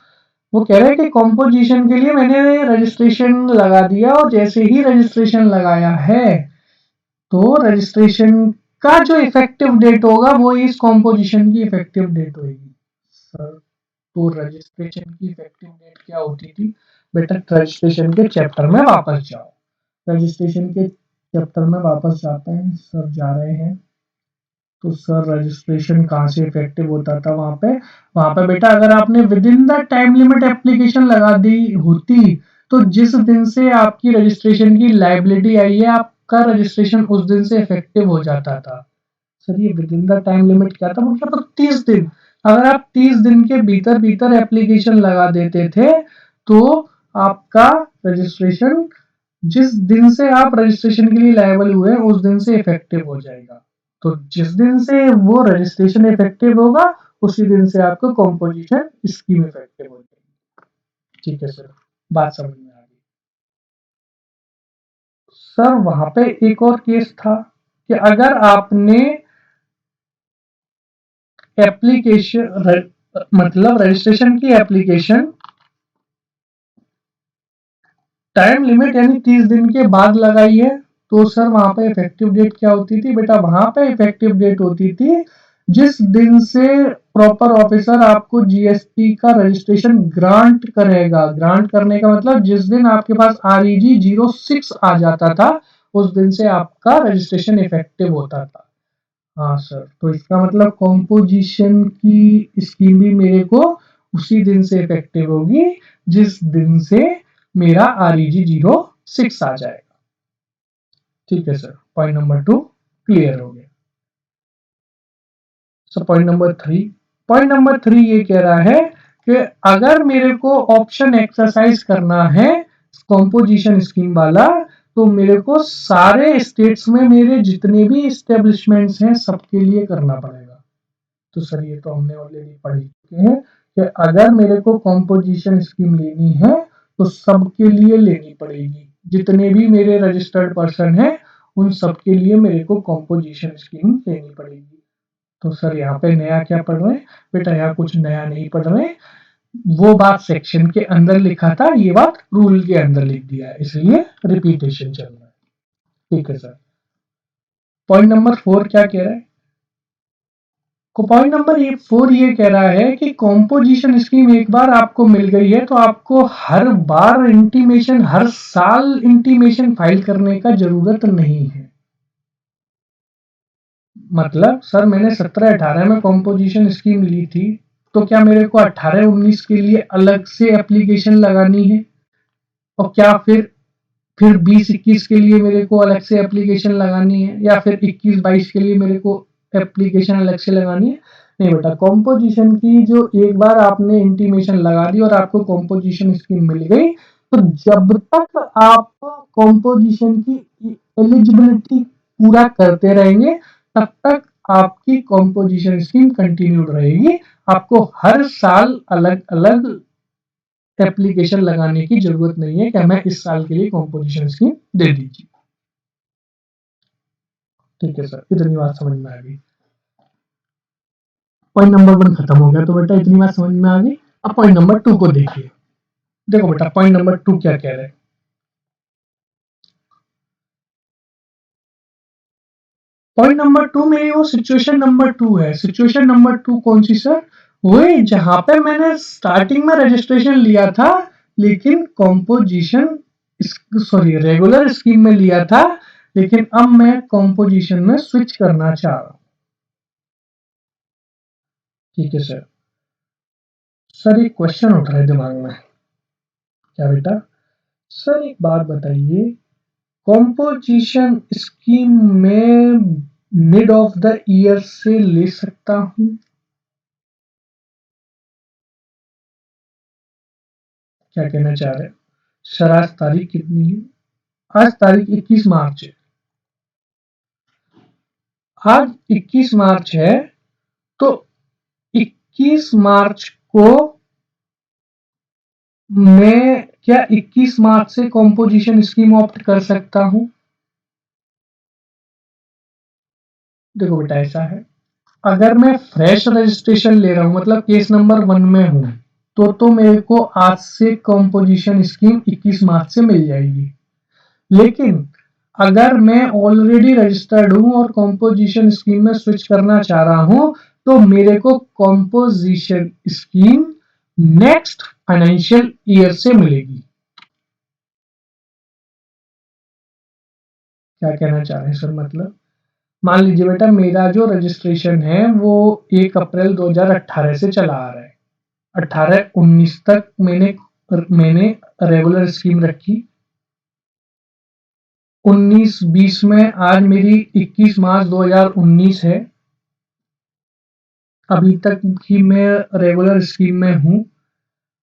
वो कह रहे हैं कि कॉम्पोजिशन के लिए मैंने रजिस्ट्रेशन लगा दिया, और जैसे ही रजिस्ट्रेशन लगाया है तो रजिस्ट्रेशन का जो इफेक्टिव डेट होगा वो इस कॉम्पोजिशन की इफेक्टिव डेट होगी। सर तो रजिस्ट्रेशन की इफेक्टिव डेट क्या होती थी? बेटा रजिस्ट्रेशन के चैप्टर में वापस जाओ, रजिस्ट्रेशन के चैप्टर में वापस जाते हैं सर, जा रहे हैं। तो सर रजिस्ट्रेशन कहाँ से इफेक्टिव होता था वहां पे बेटा अगर आपने with in the time limit application लगा दी होती, तो जिस दिन से आपकी रजिस्ट्रेशन की लाइबिलिटी आई है, आपका रजिस्ट्रेशन उस दिन से इफेक्टिव हो जाता था। सर ये with in the time limit क्या था? मतलब तो 30 दिन, अगर आप 30 दिन के भीतर भीतर एप्लीकेशन लगा देते थे तो आपका रजिस्ट्रेशन जिस दिन से आप रजिस्ट्रेशन के लिए लायबल हुए उस दिन से इफेक्टिव हो जाएगा। तो जिस दिन से वो रजिस्ट्रेशन इफेक्टिव होगा उसी दिन से आपको कॉम्पोजिशन स्कीम इफेक्टिव हो जाएगी। ठीक है सर, बात समझ में आ गई। सर वहां पे एक और केस था कि अगर आपने एप्लीकेशन मतलब रजिस्ट्रेशन की एप्लीकेशन टाइम लिमिट यानी 30 दिन के बाद लगाई है, तो सर वहां पे इफेक्टिव डेट क्या होती थी? बेटा वहां पे इफेक्टिव डेट होती थी जिस दिन से प्रॉपर ऑफिसर आपको जीएसटी का रजिस्ट्रेशन ग्रांट करेगा। ग्रांट करने का मतलब जिस दिन आपके पास REG 06 आ जाता था उस दिन से आपका रजिस्ट्रेशन इफेक्टिव होता था। हाँ सर, तो इसका मतलब कॉम्पोजिशन की स्कीम भी मेरे को उसी दिन से इफेक्टिव होगी जिस दिन से मेरा REG 06 आ जाएगा। ठीक है सर, पॉइंट नंबर 2 क्लियर हो गया। सो पॉइंट नंबर 3 ये कह रहा है कि अगर मेरे को ऑप्शन एक्सरसाइज करना है कॉम्पोजिशन स्कीम वाला, तो मेरे को सारे स्टेट्स में मेरे जितने भी इस्टेब्लिशमेंट्स हैं सबके लिए करना पड़ेगा। तो सर ये तो हमने ऑलरेडी पढ़ चुके हैं कि अगर मेरे को कॉम्पोजिशन स्कीम लेनी है तो सबके लिए लेनी पड़ेगी, जितने भी मेरे रजिस्टर्ड पर्सन हैं उन सबके लिए मेरे को कॉम्पोजिशन स्कीम लेनी पड़ेगी। तो सर यहाँ पे नया क्या पढ़ रहे हैं? बेटा यहाँ कुछ नया नहीं पढ़ रहे, वो बात सेक्शन के अंदर लिखा था, ये बात रूल के अंदर लिख दिया है, इसलिए रिपीटेशन चल रहा है। ठीक है सर, पॉइंट नंबर 4 क्या कह रहा है? पॉइंट नंबर 4 ये कह रहा है कि कॉम्पोजिशन स्कीम एक बार आपको मिल गई है तो आपको हर बार इंटीमेशन, हर साल इंटीमेशन फाइल करने का जरूरत नहीं है। मतलब सर मैंने 17-18 में कॉम्पोजिशन स्कीम ली थी, तो क्या मेरे को 18-19 के लिए अलग से एप्लीकेशन लगानी है? और क्या फिर 20-21 के लिए मेरे को अलग से एप्लीकेशन लगानी है, या फिर 21-22 के लिए मेरे को एप्लीकेशन अलग से लगानी है? नहीं बेटा, कॉम्पोजिशन की जो एक बार आपने इंटीमेशन लगा दी और आपको कॉम्पोजिशन स्कीम मिल गई, तो जब तक आप कॉम्पोजिशन की एलिजिबिलिटी पूरा करते रहेंगे तब तक आपकी कॉम्पोजिशन स्कीम कंटिन्यूड रहेगी। आपको हर साल अलग अलग एप्लीकेशन लगाने की जरूरत नहीं है कि हमें इस साल के लिए कॉम्पोजिशन स्कीम दे दीजिए। ठीक है सर, इतनी बात समझ में आ गई। पॉइंट नंबर 1 खत्म हो गया, तो बेटा इतनी बात समझ में आ गई। अब पॉइंट नंबर 2 को देखिए। देखो बेटा पॉइंट नंबर 2 क्या कह रहे हैं? पॉइंट नंबर 2 में वो सिचुएशन नंबर 2 है। सिचुएशन नंबर 2 कौन सी सर? वही जहां पे मैंने स्टार्टिंग में रजिस्ट्रेशन लिया था, लेकिन कॉम्पोजिशन सॉरी रेगुलर स्कीम में लिया था, लेकिन अब मैं कॉम्पोजिशन में स्विच करना चाह रहा हूँ। ठीक है सर। सर एक क्वेश्चन उठ रहा है दिमाग में। क्या बेटा? सर एक बात बताइए, कॉम्पोजिशन स्कीम में मिड ऑफ द ईयर से ले सकता हूँ? क्या कहना चाह रहे हैं सर? आज तारीख कितनी है? आज तारीख 21 मार्च है। आज 21 मार्च है, तो 21 मार्च को मैं क्या 21 मार्च से कॉम्पोजिशन स्कीम ऑप्ट कर सकता हूं? देखो बेटा ऐसा है, अगर मैं फ्रेश रजिस्ट्रेशन ले रहा हूं, मतलब केस नंबर 1 में हूं, तो मेरे को आज से कॉम्पोजिशन स्कीम 21 मार्च से मिल जाएगी। लेकिन अगर मैं ऑलरेडी रजिस्टर्ड हूं और कॉम्पोजिशन स्कीम में स्विच करना चाह रहा हूं, तो मेरे को composition scheme next financial year से मिलेगी। क्या कहना चाह रहे हैं सर? मतलब मान लीजिए बेटा, मेरा जो रजिस्ट्रेशन है वो 1 अप्रैल 2018 से चला आ रहा है। 18-19 तक मैंने रेगुलर स्कीम रखी। 19-20 में आज मेरी 21 मार्च 2019 है, अभी तक ही मैं रेगुलर स्कीम में हूँ।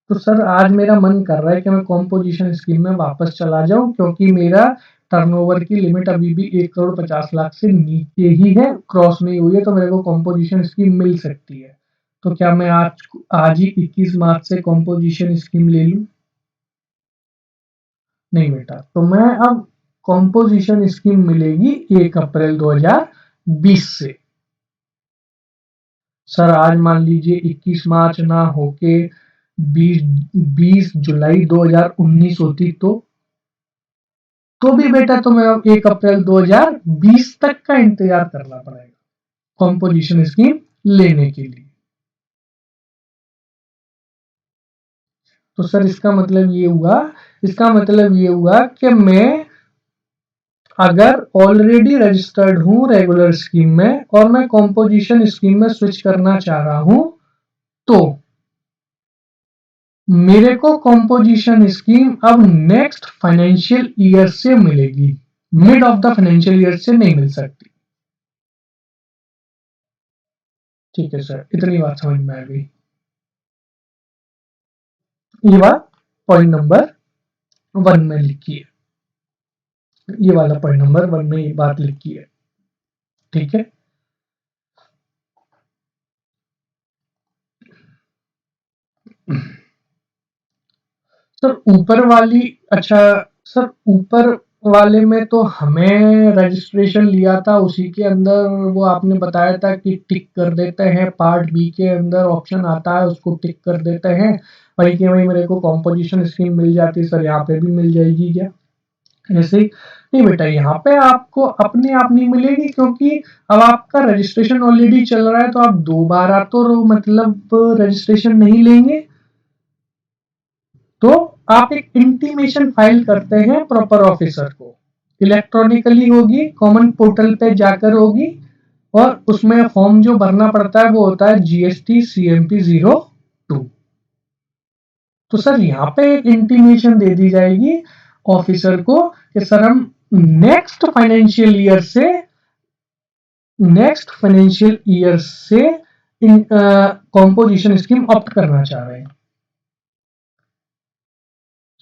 तो सर आज मेरा मन कर रहा है कि मैं कॉम्पोजिशन स्कीम में वापस चला जाऊं, क्योंकि मेरा टर्नओवर की लिमिट अभी भी 1,50,00,000 से नीचे ही है, क्रॉस नहीं हुई है, तो मेरे को कॉम्पोजिशन स्कीम मिल सकती है। तो क्या मैं आज ही 21 मार्च से कॉम्पोजिशन स्कीम ले लूं? नहीं बेटा, तो मैं अब कॉम्पोजिशन स्कीम मिलेगी 1 अप्रैल 2020 से। सर आज मान लीजिए 21 मार्च ना होके 20 जुलाई 2019 होती, तो भी बेटा तुम्हें अब 1 अप्रैल 2020 तक का इंतजार करना पड़ेगा कॉम्पोजिशन स्कीम लेने के लिए। तो सर इसका मतलब ये हुआ कि मैं अगर ऑलरेडी रजिस्टर्ड हूं रेगुलर स्कीम में और मैं कॉम्पोजिशन स्कीम में स्विच करना चाह रहा हूं, तो मेरे को कॉम्पोजिशन स्कीम अब नेक्स्ट फाइनेंशियल ईयर से मिलेगी, mid of the financial year से नहीं मिल सकती। ठीक है सर, इतनी बात समझ में आ गई। ये बात पॉइंट नंबर 1 में लिखी है, ये वाला पॉइंट नंबर 1 में ये बात लिखी है। ठीक है सर। अच्छा सर, ऊपर वाले में तो हमें रजिस्ट्रेशन लिया था, उसी के अंदर वो आपने बताया था कि टिक कर देते हैं, पार्ट बी के अंदर ऑप्शन आता है उसको टिक कर देते हैं, वही कि वही मेरे को कॉम्पोजिशन स्कीम मिल जाती। सर यहाँ पे भी मिल जाएगी क्या ऐसे ही? नहीं बेटा, यहाँ पे आपको अपने आप नहीं मिलेगी, क्योंकि अब आपका रजिस्ट्रेशन ऑलरेडी चल रहा है, तो आप दोबारा तो मतलब रजिस्ट्रेशन नहीं लेंगे। तो आप एक इंटीमेशन फाइल करते हैं प्रॉपर ऑफिसर को, इलेक्ट्रॉनिकली होगी, कॉमन पोर्टल पे जाकर होगी, और उसमें फॉर्म जो भरना पड़ता है वो होता है GST CMP 02। तो सर यहाँ पे एक इंटीमेशन दे दी जाएगी ऑफिसर को कि सर हम नेक्स्ट फाइनेंशियल ईयर से कॉम्पोजिशन स्कीम ऑप्ट करना चाह रहे हैं।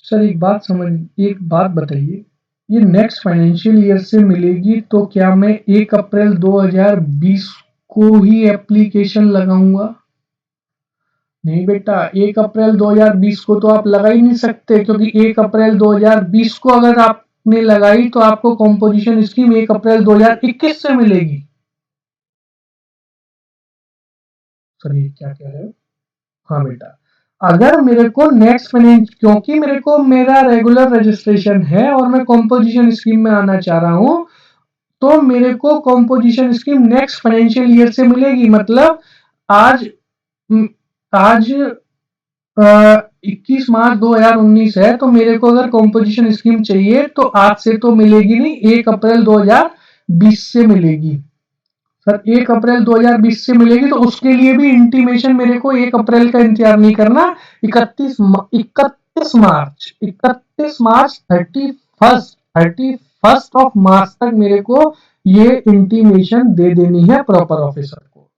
सर एक बात बताइए, ये नेक्स्ट फाइनेंशियल ईयर से मिलेगी, तो क्या मैं 1 अप्रैल 2020 को ही एप्लीकेशन लगाऊंगा? नहीं बेटा, 1 अप्रैल 2020 को तो आप लगा ही नहीं सकते, क्योंकि 1 अप्रैल 2020 को अगर आपने लगाई तो आपको कॉम्पोजिशन स्कीम 1 अप्रैल 2021 से मिलेगी। सर ये क्या कह रहे हो? हाँ बेटा, अगर मेरे को नेक्स्ट फाइनेंस, क्योंकि मेरे को मेरा रेगुलर रजिस्ट्रेशन है और मैं कॉम्पोजिशन स्कीम में आना चाह रहा हूं, तो मेरे को composition scheme next financial year से मिलेगी। मतलब आज आज 21 मार्च 2019 है, तो मेरे को अगर कॉम्पोजिशन स्कीम चाहिए तो आज से तो मिलेगी नहीं, 1 अप्रैल 2020 से मिलेगी। सर 1 अप्रैल 2020 से मिलेगी, तो उसके लिए भी इंटीमेशन मेरे को 1 अप्रैल का इंतजार नहीं करना, 31 मार्च 31 ऑफ तक मेरे को ये इंटीमेशन दे देनी है प्रॉपर ऑफिसर को।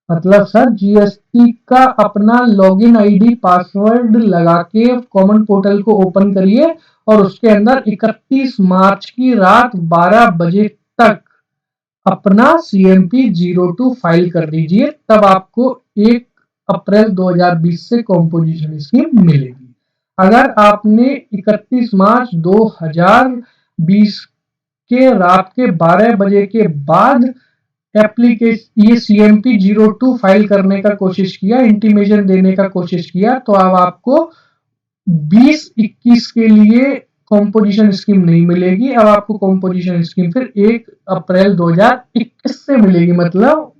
मतलब सर जीएसटी का अपना लॉगिन आईडी पासवर्ड लगा के कॉमन पोर्टल को ओपन करिए और उसके अंदर 31 मार्च की रात 12 बजे तक अपना CMP-02 फाइल कर दीजिए, तब आपको 1 अप्रैल 2020 से कॉम्पोजिशन स्कीम मिलेगी। अगर आपने 31 मार्च 2020 के रात के 12 बजे के बाद एप्लीकेशन ये CMP-02 फाइल करने का कोशिश किया, इंटीमेशन देने का कोशिश किया, तो अब आपको 2021 के लिए कॉम्पोजिशन स्कीम नहीं मिलेगी। अब आपको कॉम्पोजिशन स्कीम फिर 1 अप्रैल 2021 से मिलेगी, मतलब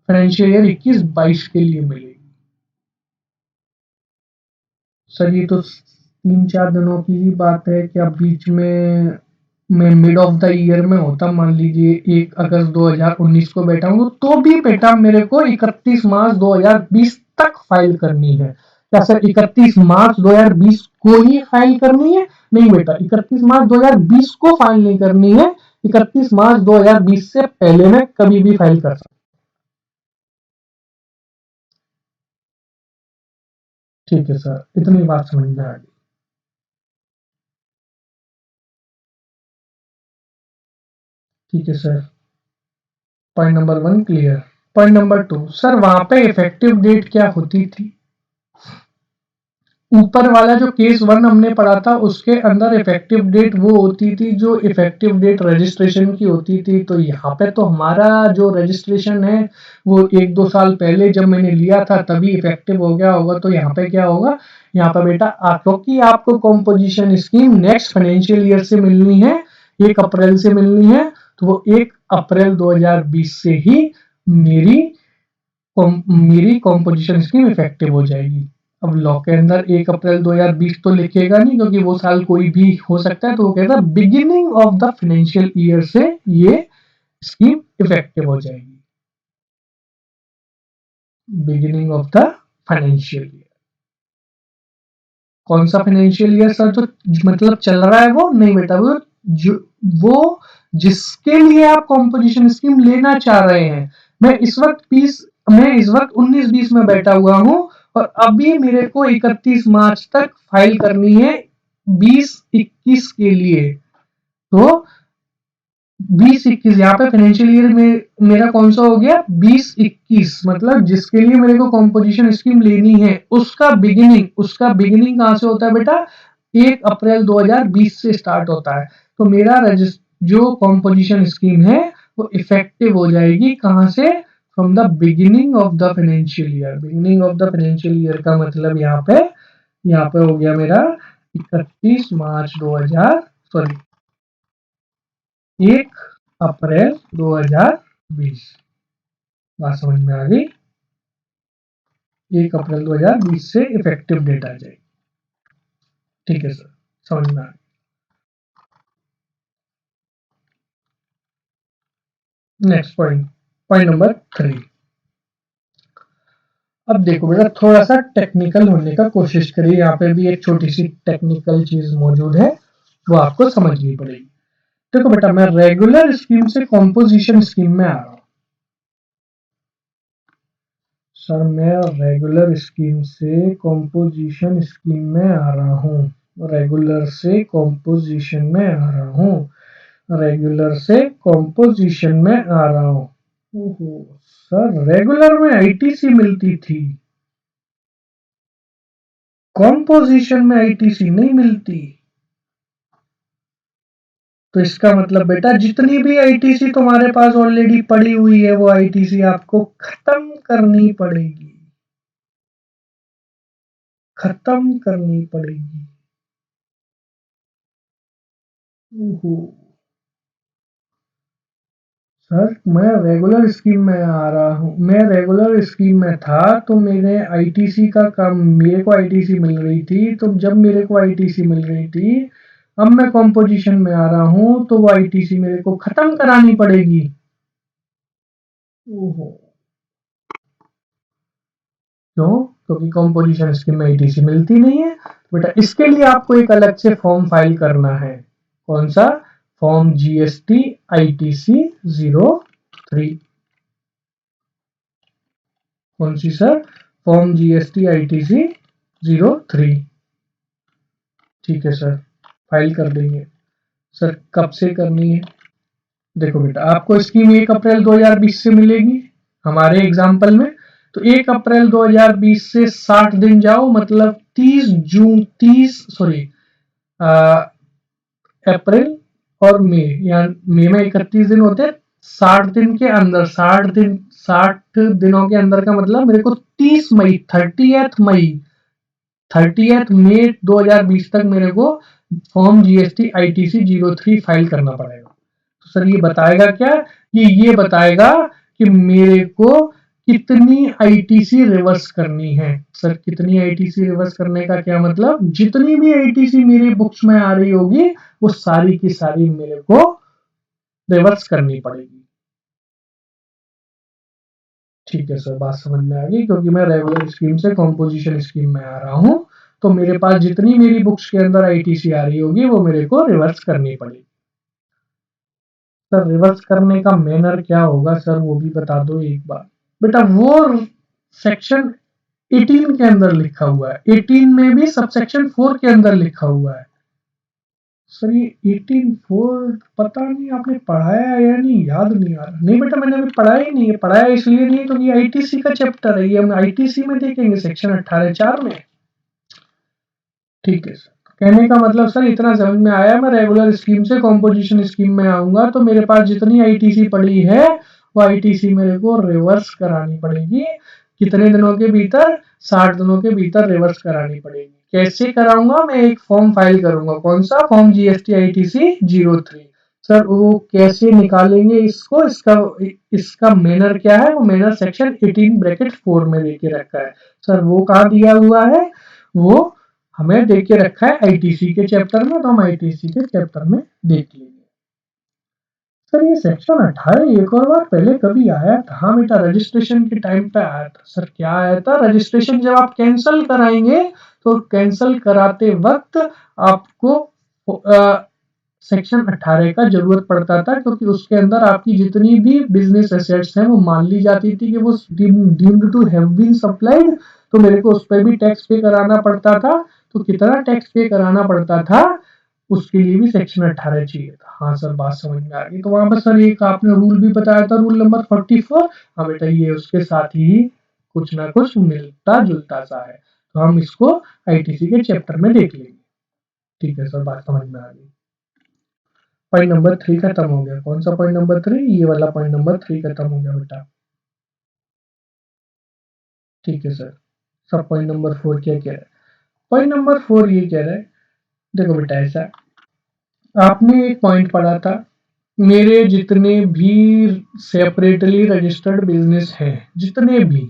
फाइनेंशियल ईयर 21-22 के लिए मिलेगी। सर ये तो 3-4 दिनों की ही बात है, कि अब बीच में मैं मिड ऑफ द ईयर में होता, मान लीजिए 1 अगस्त 2019 को बैठा हूँ, तो भी बेटा मेरे को 31 मार्च 2020 तक फाइल करनी है। क्या सर 31 मार्च 2020 को ही फाइल करनी है? नहीं बेटा, 31 मार्च 2020 को फाइल नहीं करनी है, 31 मार्च 2020 से पहले मैं कभी भी फाइल कर सकता। ठीक है सर, इतनी बात समझ में आ गई। ठीक है sir, point number 1 clear. Point number 2, sir वहां पे इफेक्टिव डेट क्या होती थी? ऊपर वाला जो केस 1 हमने पढ़ा था, उसके अंदर इफेक्टिव डेट वो होती थी जो इफेक्टिव डेट रजिस्ट्रेशन की होती थी। तो यहाँ पे तो हमारा जो रजिस्ट्रेशन है वो 1-2 साल पहले जब मैंने लिया था तभी इफेक्टिव हो गया होगा। तो यहाँ पे क्या होगा, यहाँ पे बेटा क्योंकि आपको composition scheme next financial year से मिलनी है, 1 अप्रैल से मिलनी है, तो वो 1 अप्रैल 2020 से ही मेरी मेरी कॉम्पोजिशन स्कीम इफेक्टिव हो जाएगी। अब लॉ के अंदर 1 अप्रैल 2020 तो लिखेगा नहीं, क्योंकि वो साल कोई भी हो सकता है, तो वो कहता है beginning of the financial year से ये स्कीम इफेक्टिव हो जाएगी। Beginning of the financial year. कौन सा फाइनेंशियल ईयर सर? जो मतलब चल रहा है वो नहीं बेटा, जो वो जिसके लिए आप कॉम्पोजिशन स्कीम लेना चाह रहे हैं। मैं इस वक्त 19-20 में बैठा हुआ हूं, और अभी मेरे को 31 मार्च तक फाइल करनी है 2021 के लिए। तो 2021 यहाँ पे फाइनेंशियल ईयर में मेरा कौन सा हो गया, 2021, मतलब जिसके लिए मेरे को कॉम्पोजिशन स्कीम लेनी है उसका बिगिनिंग कहाँ से होता है बेटा? 1 अप्रैल 2020 से स्टार्ट होता है। तो मेरा जो कॉम्पोजिशन स्कीम है वो इफेक्टिव हो जाएगी कहाँ से? From the beginning of the financial year. Beginning of the financial year का मतलब यहाँ पे हो गया मेरा 1 अप्रैल 2020। बात समझ में आ गई? 1 अप्रैल 2020 से इफेक्टिव डेट आ जाएगी। ठीक है सर, समझ में आ गई। Next point, point number 3। अब देखो बेटा, थोड़ा सा टेक्निकल होने का कोशिश करिए। यहाँ पे भी एक छोटी सी टेक्निकल चीज मौजूद है, वो आपको समझनी पड़ेगी। देखो बेटा, मैं रेगुलर स्कीम से कॉम्पोजिशन स्कीम में आ रहा हूँ। सर मैं रेगुलर स्कीम से कॉम्पोजिशन स्कीम में आ रहा हूँ। रेगुलर से कॉम्पोजिशन में आ रहा हूँ। रेगुलर से कॉम्पोजिशन में आ रहा हूँ। ओहो सर, रेगुलर में आईटीसी मिलती थी, कॉम्पोजिशन में आईटीसी नहीं मिलती। तो इसका मतलब बेटा जितनी भी आईटीसी तुम्हारे पास ऑलरेडी पड़ी हुई है, वो आईटीसी आपको खत्म करनी पड़ेगी, खत्म करनी पड़ेगी। ओहो सर मैं रेगुलर स्कीम में आ रहा हूँ, मैं रेगुलर स्कीम में था तो मेरे आईटीसी का काम, मेरे को आईटीसी मिल रही थी, तो जब मेरे को आईटीसी मिल रही थी, अब मैं कॉम्पोजिशन में आ रहा हूँ तो वो आईटीसी मेरे को खत्म करानी पड़ेगी। ओहो, क्यों? क्योंकि कॉम्पोजिशन स्कीम में आईटीसी मिलती नहीं है। बेटा इसके लिए आपको एक अलग से फॉर्म फाइल करना है। कौन सा? Form GST ITC 03। कौन सी सर? Form GST ITC 03। ठीक है सर, फाइल कर देंगे। सर कब से करनी है? देखो बेटा, आपको स्कीम 1 अप्रैल 2020 से मिलेगी हमारे एग्जाम्पल में। तो 1 अप्रैल 2020 से 60 दिन जाओ, मतलब 30 जून 30 सॉरी अप्रैल और मई, या मई में 31 दिन होते हैं, 60 दिन के अंदर, 60 दिनों के अंदर का मतलब मेरे को 30 मई 30th मई 2020 तक मेरे को फॉर्म जीएसटी आईटीसी 03 फाइल करना पड़ेगा। तो सर ये बताएगा क्या? ये बताएगा कि मेरे को कितनी आईटीसी रिवर्स करनी है। सर कितनी आईटीसी रिवर्स करने का क्या मतलब? जितनी भी आईटीसी मेरी बुक्स में आ रही होगी वो सारी की सारी मेरे को रिवर्स करनी पड़ेगी। ठीक है सर, बात समझ में आ गई, क्योंकि मैं रेगुलर स्कीम से कॉम्पोजिशन स्कीम में आ रहा हूँ, तो मेरे पास जितनी मेरी बुक्स के अंदर आईटीसी आ रही होगी वो मेरे को रिवर्स करनी पड़ेगी। सर रिवर्स करने का मैनर क्या होगा सर, वो भी बता दो एक बार। बेटा वो सेक्शन 18 के अंदर लिखा हुआ है, 18 में भी सबसेक्शन 4 के अंदर लिखा हुआ है। सर ये 18(4) पता नहीं आपने पढ़ाया या नहीं, याद नहीं आ रहा। नहीं बेटा मैंने अभी पढ़ाया ही नहीं है, पढ़ाया इसलिए नहीं क्योंकि आईटीसी का चैप्टर है, ये हम आईटीसी में देखेंगे सेक्शन 18(4) में। ठीक है सर, कहने का मतलब सर इतना समझ में आया, मैं रेगुलर स्कीम से कॉम्पोजिशन स्कीम में आऊंगा तो मेरे पास जितनी आईटीसी पड़ी है वो आईटीसी मेरे को रिवर्स करानी पड़ेगी। कितने दिनों के भीतर? 60 दिनों के भीतर रिवर्स करानी पड़ेगी। कैसे कराऊंगा? मैं एक फॉर्म फाइल करूंगा। कौन सा? Form GST ITC 03। सर वो कैसे निकालेंगे इसको? इसका मैनर क्या है? वो मैनर सेक्शन 18(4) में देके रखा है। सर वो कहाँ दिया हुआ है? वो हमें देख के रखा है आईटीसी के चैप्टर में, तो हम आईटीसी के चैप्टर में देख लेंगे। सर ये सेक्शन 18 एक और बार पहले कभी आया था? हाँ बेटा, रजिस्ट्रेशन के टाइम पे आया था। सर क्या आया था? रजिस्ट्रेशन जब आप कैंसिल कराएंगे तो कैंसिल कराते वक्त आपको सेक्शन 18 का जरूरत पड़ता था, क्योंकि उसके अंदर आपकी जितनी भी बिजनेस एसेट्स हैं वो मान ली जाती थी कि वो deemed to have been supplied, तो मेरे को उस पर भी टैक्स पे कराना पड़ता था। तो कितना टैक्स पे कराना पड़ता था उसके लिए भी सेक्शन 18 चाहिए था। हाँ सर, बात समझ में आ गई। तो वहां पर सर एक आपने रूल भी बताया था, रूल नंबर 44। हाँ बेटा, ये उसके साथ ही कुछ ना कुछ मिलता जुलता सा है, तो हम इसको आईटीसी के चैप्टर में देख लेंगे। ठीक है सर, बात समझ में आ गई। पॉइंट नंबर 3 खत्म हो गया। कौन सा पॉइंट नंबर 3? ये वाला पॉइंट नंबर 3 खत्म हो गया बेटा। ठीक है सर, सब पॉइंट नंबर 4 क्या कह रहा है? पॉइंट नंबर 4 ये कह रहा है, देखो बेटा ऐसा, आपने एक पॉइंट पढ़ा था, मेरे जितने भी सेपरेटली रजिस्टर्ड बिजनेस हैं, जितने भी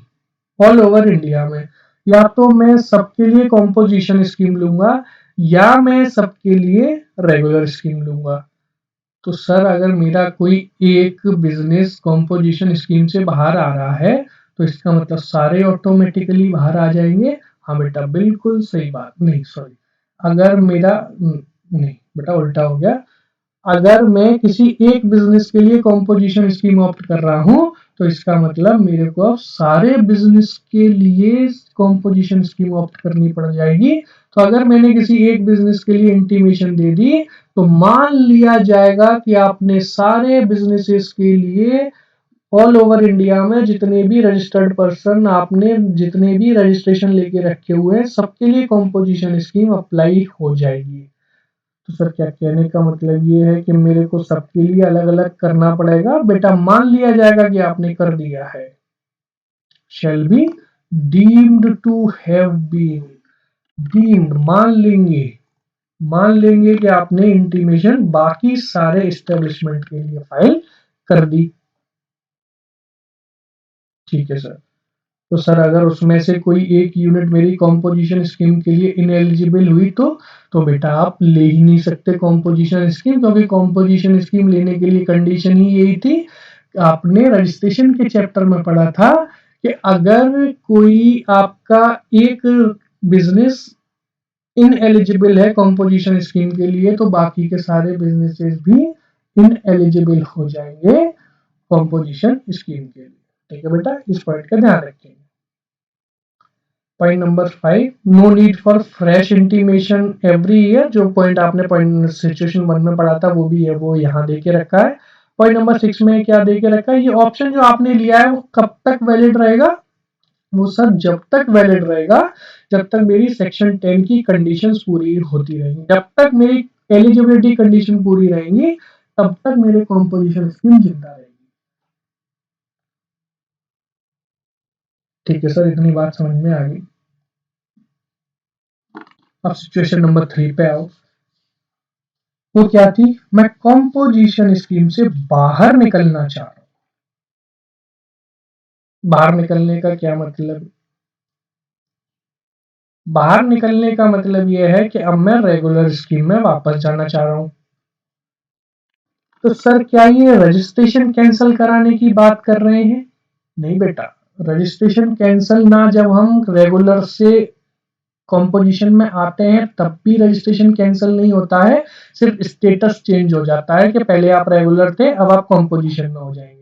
ऑल ओवर इंडिया में, या तो मैं सबके लिए कॉम्पोजिशन स्कीम लूंगा या मैं सबके लिए रेगुलर स्कीम लूंगा। तो सर अगर मेरा कोई एक बिजनेस कॉम्पोजिशन स्कीम से बाहर आ रहा है तो इसका मतलब सारे ऑटोमेटिकली बाहर आ जाएंगे। हाँ बेटा, बिल्कुल सही बात। नहीं सॉरी, अगर मेरा नहीं बेटा, उल्टा हो गया। अगर मैं किसी एक बिजनेस के लिए कॉम्पोजिशन स्कीम ऑप्ट कर रहा हूं तो इसका मतलब मेरे को अब सारे बिजनेस के लिए कॉम्पोजिशन स्कीम ऑप्ट करनी पड़ जाएगी। तो अगर मैंने किसी एक बिजनेस के लिए इंटीमेशन दे दी तो मान लिया जाएगा कि आपने सारे बिजनेसेस के लिए ऑल ओवर इंडिया में जितने भी रजिस्टर्ड पर्सन, आपने जितने भी रजिस्ट्रेशन लेके रखे हुए हैं, सबके लिए कॉम्पोजिशन स्कीम अप्लाई हो जाएगी। तो सर क्या कहने का मतलब ये है कि मेरे को सबके लिए अलग अलग करना पड़ेगा? बेटा मान लिया जाएगा कि आपने कर दिया है, shall be deemed to have been deemed, मान लेंगे कि आपने इंटीमेशन बाकी सारे एस्टेब्लिशमेंट के लिए फाइल कर दी। ठीक है सर। तो सर अगर उसमें से कोई एक यूनिट मेरी कॉम्पोजिशन स्कीम के लिए इनएलिजिबल हुई तो बेटा आप ले ही नहीं सकते कॉम्पोजिशन स्कीम, क्योंकि कॉम्पोजिशन स्कीम लेने के लिए कंडीशन ही यही थी। आपने रजिस्ट्रेशन के चैप्टर में पढ़ा था कि अगर कोई आपका एक बिजनेस इनएलिजिबल है कॉम्पोजिशन स्कीम के लिए तो बाकी के सारे बिजनेसेस भी इनएलिजिबल हो जाएंगे कॉम्पोजिशन स्कीम के लिए। ठीक है बेटा, इस पॉइंट का ध्यान रखेंगे। Point number 5, no need for fresh intimation every year. जो पॉइंट आपने पॉइंट सिचुएशन 1 में पढ़ा था वो भी है, वो यहाँ दे के रखा है। पॉइंट नंबर 6 में क्या दे के रखा है, ये ऑप्शन जो आपने लिया है वो कब तक वैलिड रहेगा, वो सर जब तक वैलिड रहेगा जब तक मेरी सेक्शन 10 की कंडीशंस पूरी होती रहेंगी। जब तक मेरी एलिजिबिलिटी कंडीशन पूरी रहेंगी तब तक मेरे कॉम्पोजिशन स्कीम जिंदा रहेगी। ठीक है सर, इतनी बात समझ में आ गई। अब सिचुएशन नंबर 3 पे आओ। वो क्या थी, मैं कॉम्पोजिशन स्कीम से बाहर निकलना चाह रहा हूं। बाहर निकलने का क्या मतलब, बाहर निकलने का मतलब यह है कि अब मैं रेगुलर स्कीम में वापस जाना चाह रहा हूं। तो सर क्या ये रजिस्ट्रेशन कैंसिल कराने की बात कर रहे हैं? नहीं बेटा, रजिस्ट्रेशन कैंसिल ना जब हम रेगुलर से कॉम्पोजिशन में आते हैं तब भी रजिस्ट्रेशन कैंसिल नहीं होता है, सिर्फ स्टेटस चेंज हो जाता है कि पहले आप रेगुलर थे अब आप कॉम्पोजिशन में हो जाएंगे।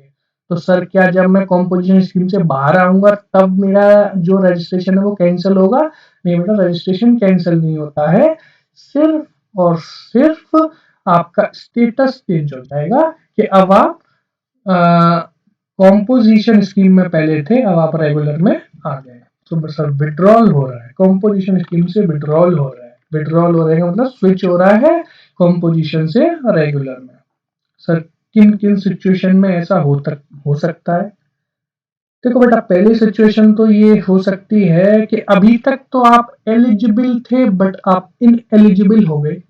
तो सर क्या जब मैं कॉम्पोजिशन स्कीम से बाहर आऊंगा तब मेरा जो रजिस्ट्रेशन है वो कैंसिल होगा? नहीं बेटा, रजिस्ट्रेशन कैंसिल नहीं होता है, सिर्फ और सिर्फ आपका स्टेटस चेंज हो जाएगा कि अब आप कॉम्पोजिशन स्कीम में पहले थे अब आप रेगुलर में आ गए। तो सर विड्रॉल हो रहा है, कॉम्पोजिशन स्कीम से विड्रॉल हो रहा है। विड्रॉल हो रहा है मतलब स्विच हो रहा है कॉम्पोजिशन से रेगुलर में। सर किन किन सिचुएशन में ऐसा हो सकता है? देखो बेटा, पहली सिचुएशन तो ये हो सकती है कि अभी तक तो आप एलिजिबल थे बट आप इनएलिजिबल हो गए।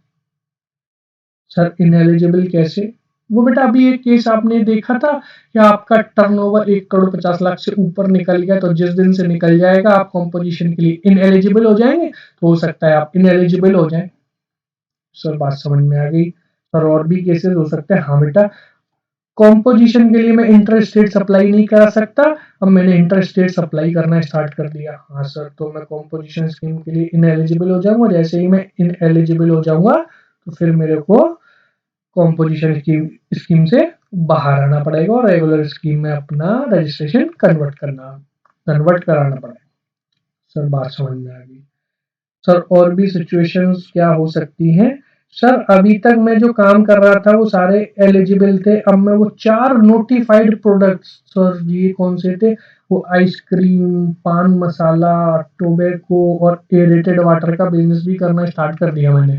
सर इनएलिजिबल कैसे? वो बेटा अभी एक केस आपने देखा था कि आपका टर्नओवर 1,50,00,000 से ऊपर निकल गया, तो जिस दिन से निकल जाएगा आप कॉम्पोजिशन के लिए इनएलिजिबल हो जाएंगे, तो हो सकता है आप इनएलिजिबल हो जाए। सर बात समझ में आ गई। सर और भी केसेस हो सकते हैं? हाँ बेटा, कॉम्पोजिशन के लिए मैं इंटरेस्ट रेट सप्लाई नहीं करा सकता, अब मैंने इंटरेस्ट रेट सप्लाई करना स्टार्ट कर दिया। हाँ सर, तो मैं कॉम्पोजिशन स्कीम के लिए इनएलिजिबल हो जाऊंगा। जैसे ही मैं इनएलिजिबल हो जाऊंगा तो फिर मेरे को कॉम्पोजिशन स्कीम से बाहर आना पड़ेगा और रेगुलर स्कीम में अपना रजिस्ट्रेशन कन्वर्ट कराना पड़ेगा। सर बात समझ में आ गई। सर और भी सिचुएशंस क्या हो सकती हैं? सर अभी तक मैं जो काम कर रहा था वो सारे एलिजिबल थे, अब मैं वो 4 नोटिफाइड प्रोडक्ट्स, सर ये कौन से थे, वो आइसक्रीम, पान मसाला, टोबैको और एरेटेड वाटर का बिजनेस भी करना स्टार्ट कर दिया मैंने।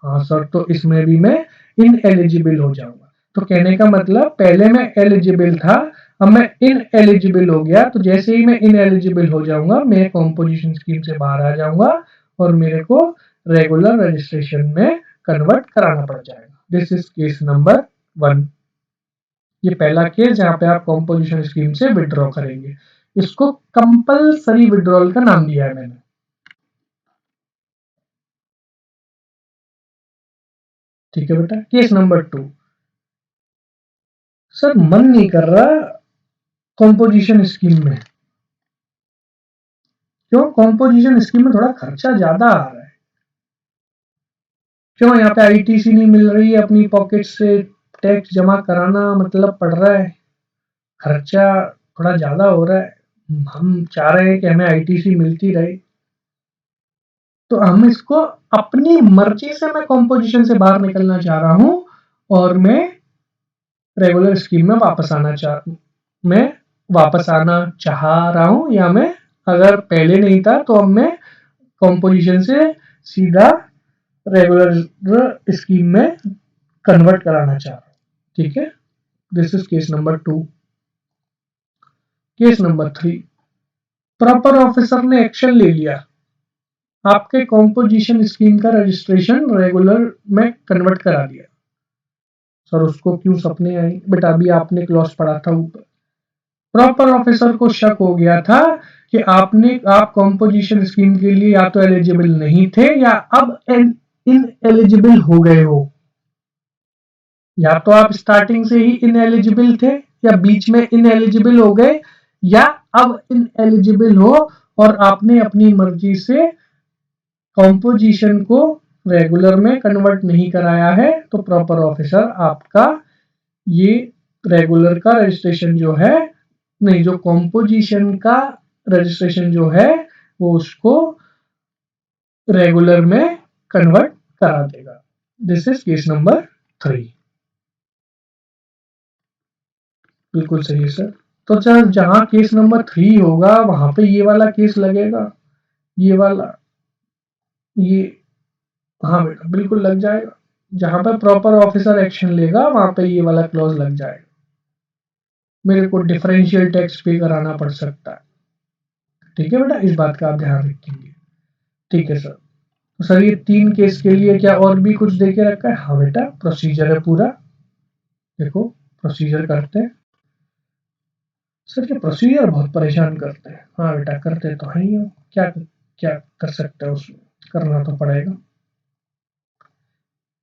हाँ सर, तो इसमें भी मैं इनएलिजिबल हो जाऊंगा। तो कहने का मतलब पहले मैं एलिजिबल था, अब मैं इनएलिजिबल हो गया, तो जैसे ही मैं इनएलिजिबल हो जाऊंगा मैं कॉम्पोजिशन स्कीम से बाहर आ जाऊंगा और मेरे को रेगुलर रजिस्ट्रेशन में कन्वर्ट कराना पड़ जाएगा। This is case number 1। ये पहला केस जहाँ पे आप कॉम्पोजिशन स्कीम से विड्रॉ करेंगे, इसको कंपलसरी विड्रॉल का नाम दिया है मैंने। ठीक है बेटा, केस नंबर 2। सर मन नहीं कर रहा कॉम्पोजिशन स्कीम में। क्यों? कॉम्पोजिशन स्कीम में थोड़ा खर्चा ज्यादा आ रहा है। क्यों? यहाँ पे आईटीसी नहीं मिल रही है, अपनी पॉकेट से टैक्स जमा कराना मतलब पड़ रहा है, खर्चा थोड़ा ज्यादा हो रहा है। हम चाह रहे हैं कि हमें आईटीसी मिलती रहे, तो हम इसको अपनी मर्जी से मैं कॉम्पोजिशन से बाहर निकलना चाह रहा हूं और मैं रेगुलर स्कीम में मैं वापस आना चाह रहा हूं, या मैं अगर पहले नहीं था तो अब मैं कॉम्पोजिशन से सीधा रेगुलर स्कीम में कन्वर्ट कराना चाह रहा हूं। ठीक है, this is case number 2। Case number 3, proper officer ने एक्शन ले लिया, आपके कॉम्पोजिशन स्कीम का रजिस्ट्रेशन रेगुलर में कन्वर्ट करा दिया। सर उसको क्यों सपने आए? बेटा अभी आपने क्लॉज पढ़ा था ऊपर, प्रॉपर ऑफिसर को शक हो गया था कि आप कॉम्पोजिशन स्कीम के लिए या तो एलिजिबल नहीं थे या अब इन एलिजिबल हो गए हो। या तो आप स्टार्टिंग से ही इन एलिजिबल थे या बीच में इन एलिजिबल हो गए या अब इन एलिजिबल हो और आपने अपनी मर्जी से कॉम्पोजिशन को रेगुलर में कन्वर्ट नहीं कराया है, तो प्रॉपर ऑफिसर आपका ये रेगुलर का रजिस्ट्रेशन जो है, नहीं, जो कॉम्पोजिशन का रजिस्ट्रेशन जो है वो उसको रेगुलर में कन्वर्ट करा देगा। This is case number 3। बिल्कुल सही है सर। तो सर जहां केस नंबर 3 होगा वहां पे ये वाला केस लगेगा, ये वाला, ये, हाँ बेटा बिल्कुल लग जाएगा। जहां पर प्रॉपर ऑफिसर एक्शन लेगा वहां पे ये वाला क्लॉज लग जाएगा। मेरे को डिफरेंशियल टैक्स पे कराना पड़ सकता है। ठीक है बेटा, इस बात का आप ध्यान रखेंगे। ठीक है सर। तो सर ये 3 केस के लिए क्या और भी कुछ दे के रखा है? हाँ बेटा, प्रोसीजर है पूरा। देखो प्रोसीजर करते हैं। सर ये प्रोसीजर बहुत परेशान करते हैं। हाँ बेटा करते तो है ही हो, क्या क्या कर सकते हैं, उसमें करना तो पड़ेगा।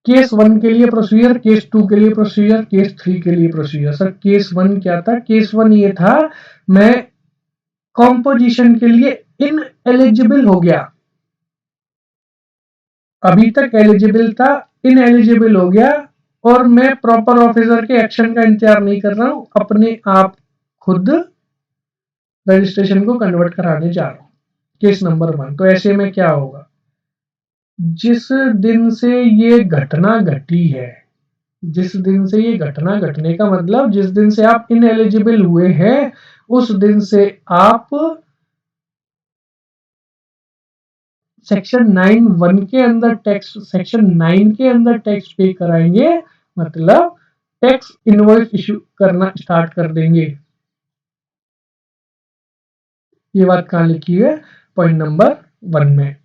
केस 1 के लिए प्रोसीजर, केस 2 के लिए प्रोसीजर, केस 3 के लिए प्रोसीजर। सर केस 1 क्या था? केस 1 ये था, मैं कॉम्पोजिशन के लिए इन एलिजिबल हो गया। अभी तक एलिजिबल था, इन एलिजिबल हो गया और मैं प्रॉपर ऑफिसर के एक्शन का इंतजार नहीं कर रहा हूं, अपने आप खुद रजिस्ट्रेशन को कन्वर्ट कराने जा रहा हूं। Case number 1। तो ऐसे में क्या होगा? जिस दिन से ये घटना घटी है, जिस दिन से ये घटना घटने का मतलब जिस दिन से आप इनएलिजिबल हुए हैं, उस दिन से आप सेक्शन 9(1) के अंदर टैक्स, सेक्शन 9 के अंदर टैक्स पे कराएंगे, मतलब टैक्स इनवॉइस इशू करना स्टार्ट कर देंगे। ये बात कहां लिखी है? पॉइंट नंबर 1 में।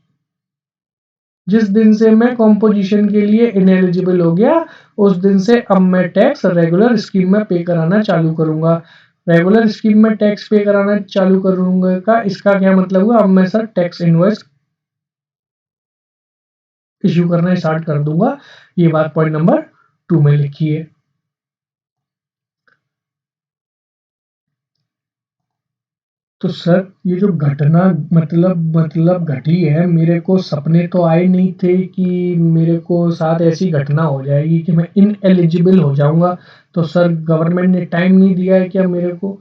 जिस दिन से मैं कॉम्पोजिशन के लिए इनएलिजिबल हो गया, उस दिन से अब मैं टैक्स रेगुलर स्कीम में पे कराना चालू करूंगा। रेगुलर स्कीम में टैक्स पे कराना चालू करूंगा का इसका क्या मतलब हुआ? अब मैं सर टैक्स इनवॉइस इश्यू करना स्टार्ट कर दूंगा। ये बात पॉइंट नंबर 2 में लिखी है। तो सर ये जो घटना मतलब घटी है, मेरे को सपने तो आए नहीं थे कि मेरे को साथ ऐसी घटना हो जाएगी कि मैं इनएलिजिबल हो जाऊंगा। तो सर गवर्नमेंट ने टाइम नहीं दिया है क्या मेरे को?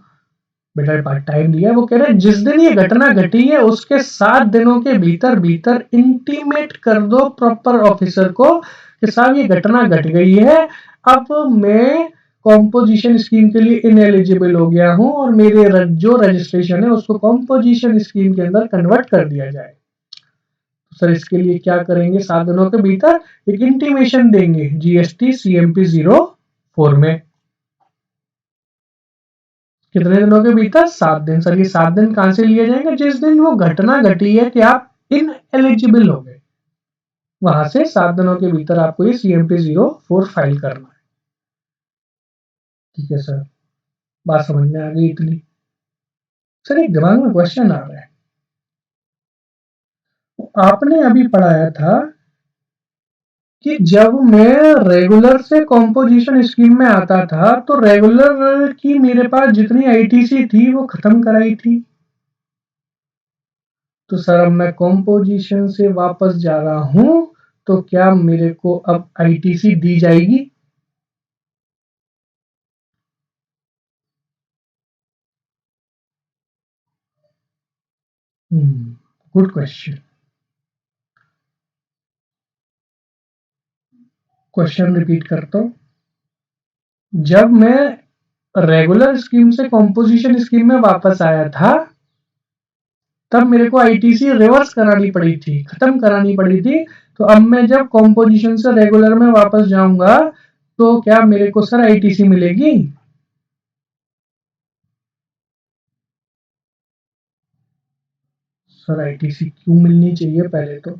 बेटा पार्ट टाइम दिया है। वो कह रहे हैं जिस दिन ये घटना घटी है उसके 7 दिनों के भीतर भीतर इंटीमेट कर दो प्रॉपर ऑफिसर को कि साहब ये घटना घट गई है, अब मैं कॉम्पोजिशन स्कीम के लिए इनएलिजिबल हो गया हूं और मेरे जो रजिस्ट्रेशन है उसको कॉम्पोजिशन स्कीम के अंदर कन्वर्ट कर दिया जाए। तो सर इसके लिए क्या करेंगे? 7 दिनों के भीतर एक इंटीमेशन देंगे जीएसटी CMP 04 में। कितने दिनों के भीतर? 7 दिन। सर ये 7 दिन कहां से लिए जाएंगे? जिस दिन वो घटना घटी है कि आप इन एलिजिबल हो गए, वहां से 7 दिनों के भीतर आपको ये CMP 04 फाइल करना है। ठीक है सर, बात समझ में आ गई इतनी? सर एक दिमाग में क्वेश्चन आ रहा है। आपने अभी पढ़ाया था कि जब मैं रेगुलर से कॉम्पोजिशन स्कीम में आता था तो रेगुलर की मेरे पास जितनी आईटीसी थी वो खत्म कराई थी। तो सर अब मैं कॉम्पोजिशन से वापस जा रहा हूं, तो क्या मेरे को अब आईटीसी दी जाएगी? Good question. क्वेश्चन रिपीट करता हूं। जब मैं रेगुलर स्कीम से कॉम्पोजिशन स्कीम में वापस आया था, तब मेरे को आईटीसी रिवर्स करानी पड़ी थी, खत्म करानी पड़ी थी। तो अब मैं जब कॉम्पोजिशन से रेगुलर में वापस जाऊंगा तो क्या मेरे को सर आईटीसी मिलेगी? सर आईटीसी क्यों मिलनी चाहिए? पहले तो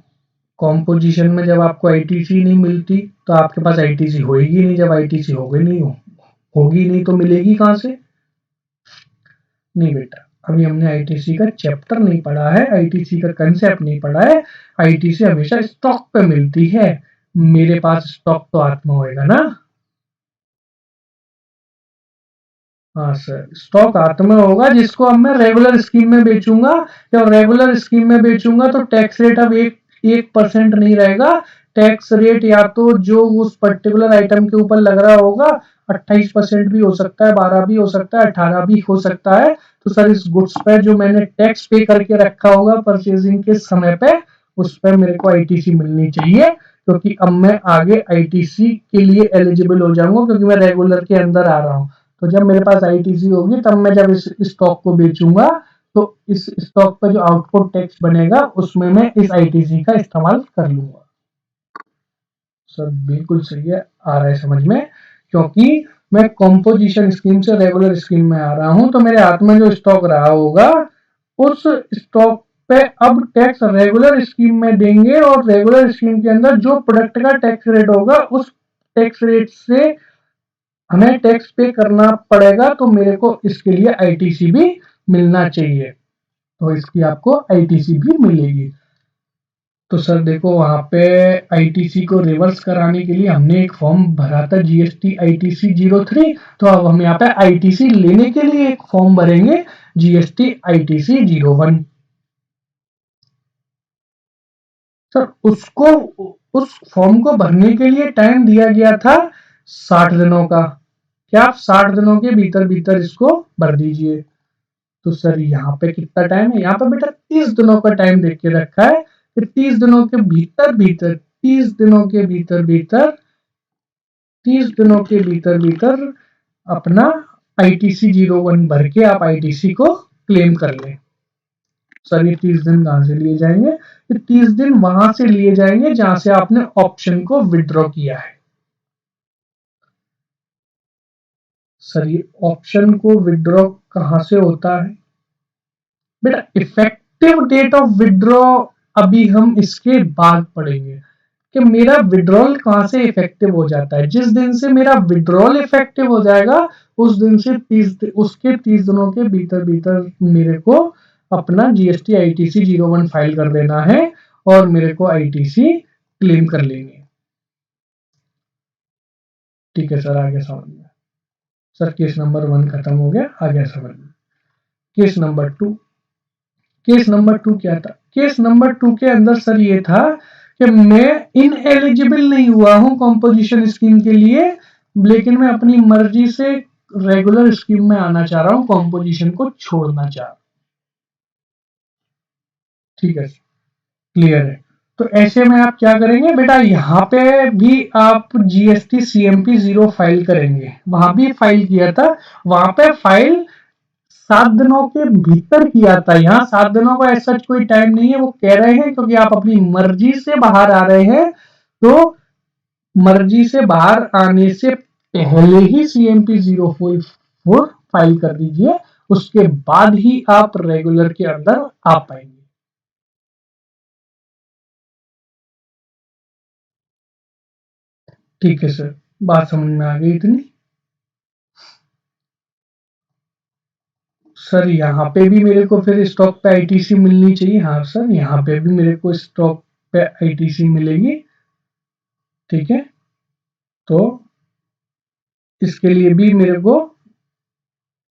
कॉम्पोजिशन में जब आपको आईटीसी नहीं मिलती तो आपके पास आईटीसी होगी नहीं, जब आईटीसी होगी नहीं तो मिलेगी कहां से? नहीं बेटा, अभी हमने आईटीसी का चैप्टर नहीं पढ़ा है, आईटीसी का कंसेप्ट नहीं पढ़ा है। आईटीसी हमेशा स्टॉक पे मिलती है, मेरे पास स्टॉक तो आत्मा होएगा ना। हाँ सर, स्टॉक आत्मा होगा जिसको अब मैं रेगुलर स्कीम में बेचूंगा। जब रेगुलर स्कीम में बेचूंगा तो टैक्स रेट अब 1% नहीं रहेगा। टैक्स रेट या तो जो उस पर्टिकुलर आइटम के ऊपर लग रहा होगा 28% भी हो सकता है, 12 भी हो सकता है, 18 भी हो सकता है। तो सर इस गुड्स पे जो मैंने टैक्स पे करके रखा होगा परचेजिंग के समय पे, उस पर मेरे को आईटीसी मिलनी चाहिए, क्योंकि अब मैं आगे आईटीसी के लिए एलिजिबल हो जाऊंगा, क्योंकि मैं रेगुलर के अंदर आ रहा हूँ। तो जब मेरे पास आईटीसी होगी तब मैं जब इस स्टॉक को बेचूंगा तो इस स्टॉक पर जो आउटपुट टैक्स बनेगा उसमें मैं इस आईटीसी का इस्तेमाल कर लूंगा। सर बिल्कुल सही है, आ रहा है समझ में, क्योंकि मैं कॉम्पोजिशन स्कीम से रेगुलर स्कीम में आ रहा हूं, तो मेरे हाथ में जो स्टॉक रहा होगा उस स्टॉक पे अब टैक्स रेगुलर स्कीम में देंगे, और रेगुलर स्कीम के अंदर जो प्रोडक्ट का टैक्स रेट होगा उस टैक्स रेट से हमें टैक्स पे करना पड़ेगा। तो मेरे को इसके लिए आईटीसी भी मिलना चाहिए, तो इसकी आपको आईटीसी भी मिलेगी। तो सर देखो वहां पे आईटीसी को रिवर्स कराने के लिए हमने एक फॉर्म भरा था, जीएसटी आईटीसी 03। तो अब हम यहाँ पे आईटीसी लेने के लिए एक फॉर्म भरेंगे, जीएसटी आईटीसी 01। सर उसको, उस फॉर्म को भरने के लिए टाइम दिया गया था 60 दिनों का। क्या आप 60 दिनों के भीतर भीतर इसको भर दीजिए। तो सर यहाँ पे कितना टाइम है, यहाँ पे बेटा 30 दिनों का टाइम देख के रखा है कि 30 दिनों के भीतर भीतर 30 दिनों के भीतर भीतर 30 दिनों के भीतर भीतर अपना आईटीसी 01 भर के आप आईटीसी को क्लेम कर लें। सर ये 30 दिन कहाँ से लिए जाएंगे, ये 30 दिन वहां से लिए जाएंगे जहां से आपने ऑप्शन को विड्रॉ किया है। सर ये ऑप्शन को विड्रॉ कहां से होता है बेटा, इफेक्टिव डेट ऑफ विड्रॉ अभी हम इसके बाद पढ़ेंगे कि मेरा विड्रॉल कहां से इफेक्टिव हो जाता है। जिस दिन से मेरा विड्रॉल इफेक्टिव हो जाएगा उस दिन से 30 दिनों के भीतर भीतर मेरे को अपना जीएसटी आईटीसी 01 फाइल कर देना है और मेरे को आईटीसी क्लेम कर लेंगे। ठीक है सर, आगे समझ में। सर केस नंबर 1 खत्म हो गया, आगे समझ में। केस नंबर 2, केस नंबर 2 क्या था, केस नंबर 2 के अंदर सर ये था कि मैं इनएलिजिबल नहीं हुआ हूं कॉम्पोजिशन स्कीम के लिए, लेकिन मैं अपनी मर्जी से रेगुलर स्कीम में आना चाह रहा हूं, कॉम्पोजिशन को छोड़ना चाह रहा हूं। ठीक है, क्लियर है। तो ऐसे में आप क्या करेंगे बेटा, यहाँ पे भी आप जीएसटी सीएमपी 0 फाइल करेंगे, वहां भी फाइल किया था, वहां पे फाइल 7 दिनों के भीतर किया था। यहाँ 7 दिनों का ऐसा कोई टाइम नहीं है, वो कह रहे हैं क्योंकि आप अपनी मर्जी से बाहर आ रहे हैं, तो मर्जी से बाहर आने से पहले ही सीएमपी 044 फाइल कर दीजिए, उसके बाद ही आप रेगुलर के अंदर आ पाएंगे। ठीक है सर, बात समझ में आ गई इतनी। सर यहाँ पे भी मेरे को फिर स्टॉक पे आईटीसी मिलनी चाहिए। हाँ सर, यहाँ पे भी मेरे को स्टॉक पे आईटीसी मिलेगी। ठीक है, तो इसके लिए भी मेरे को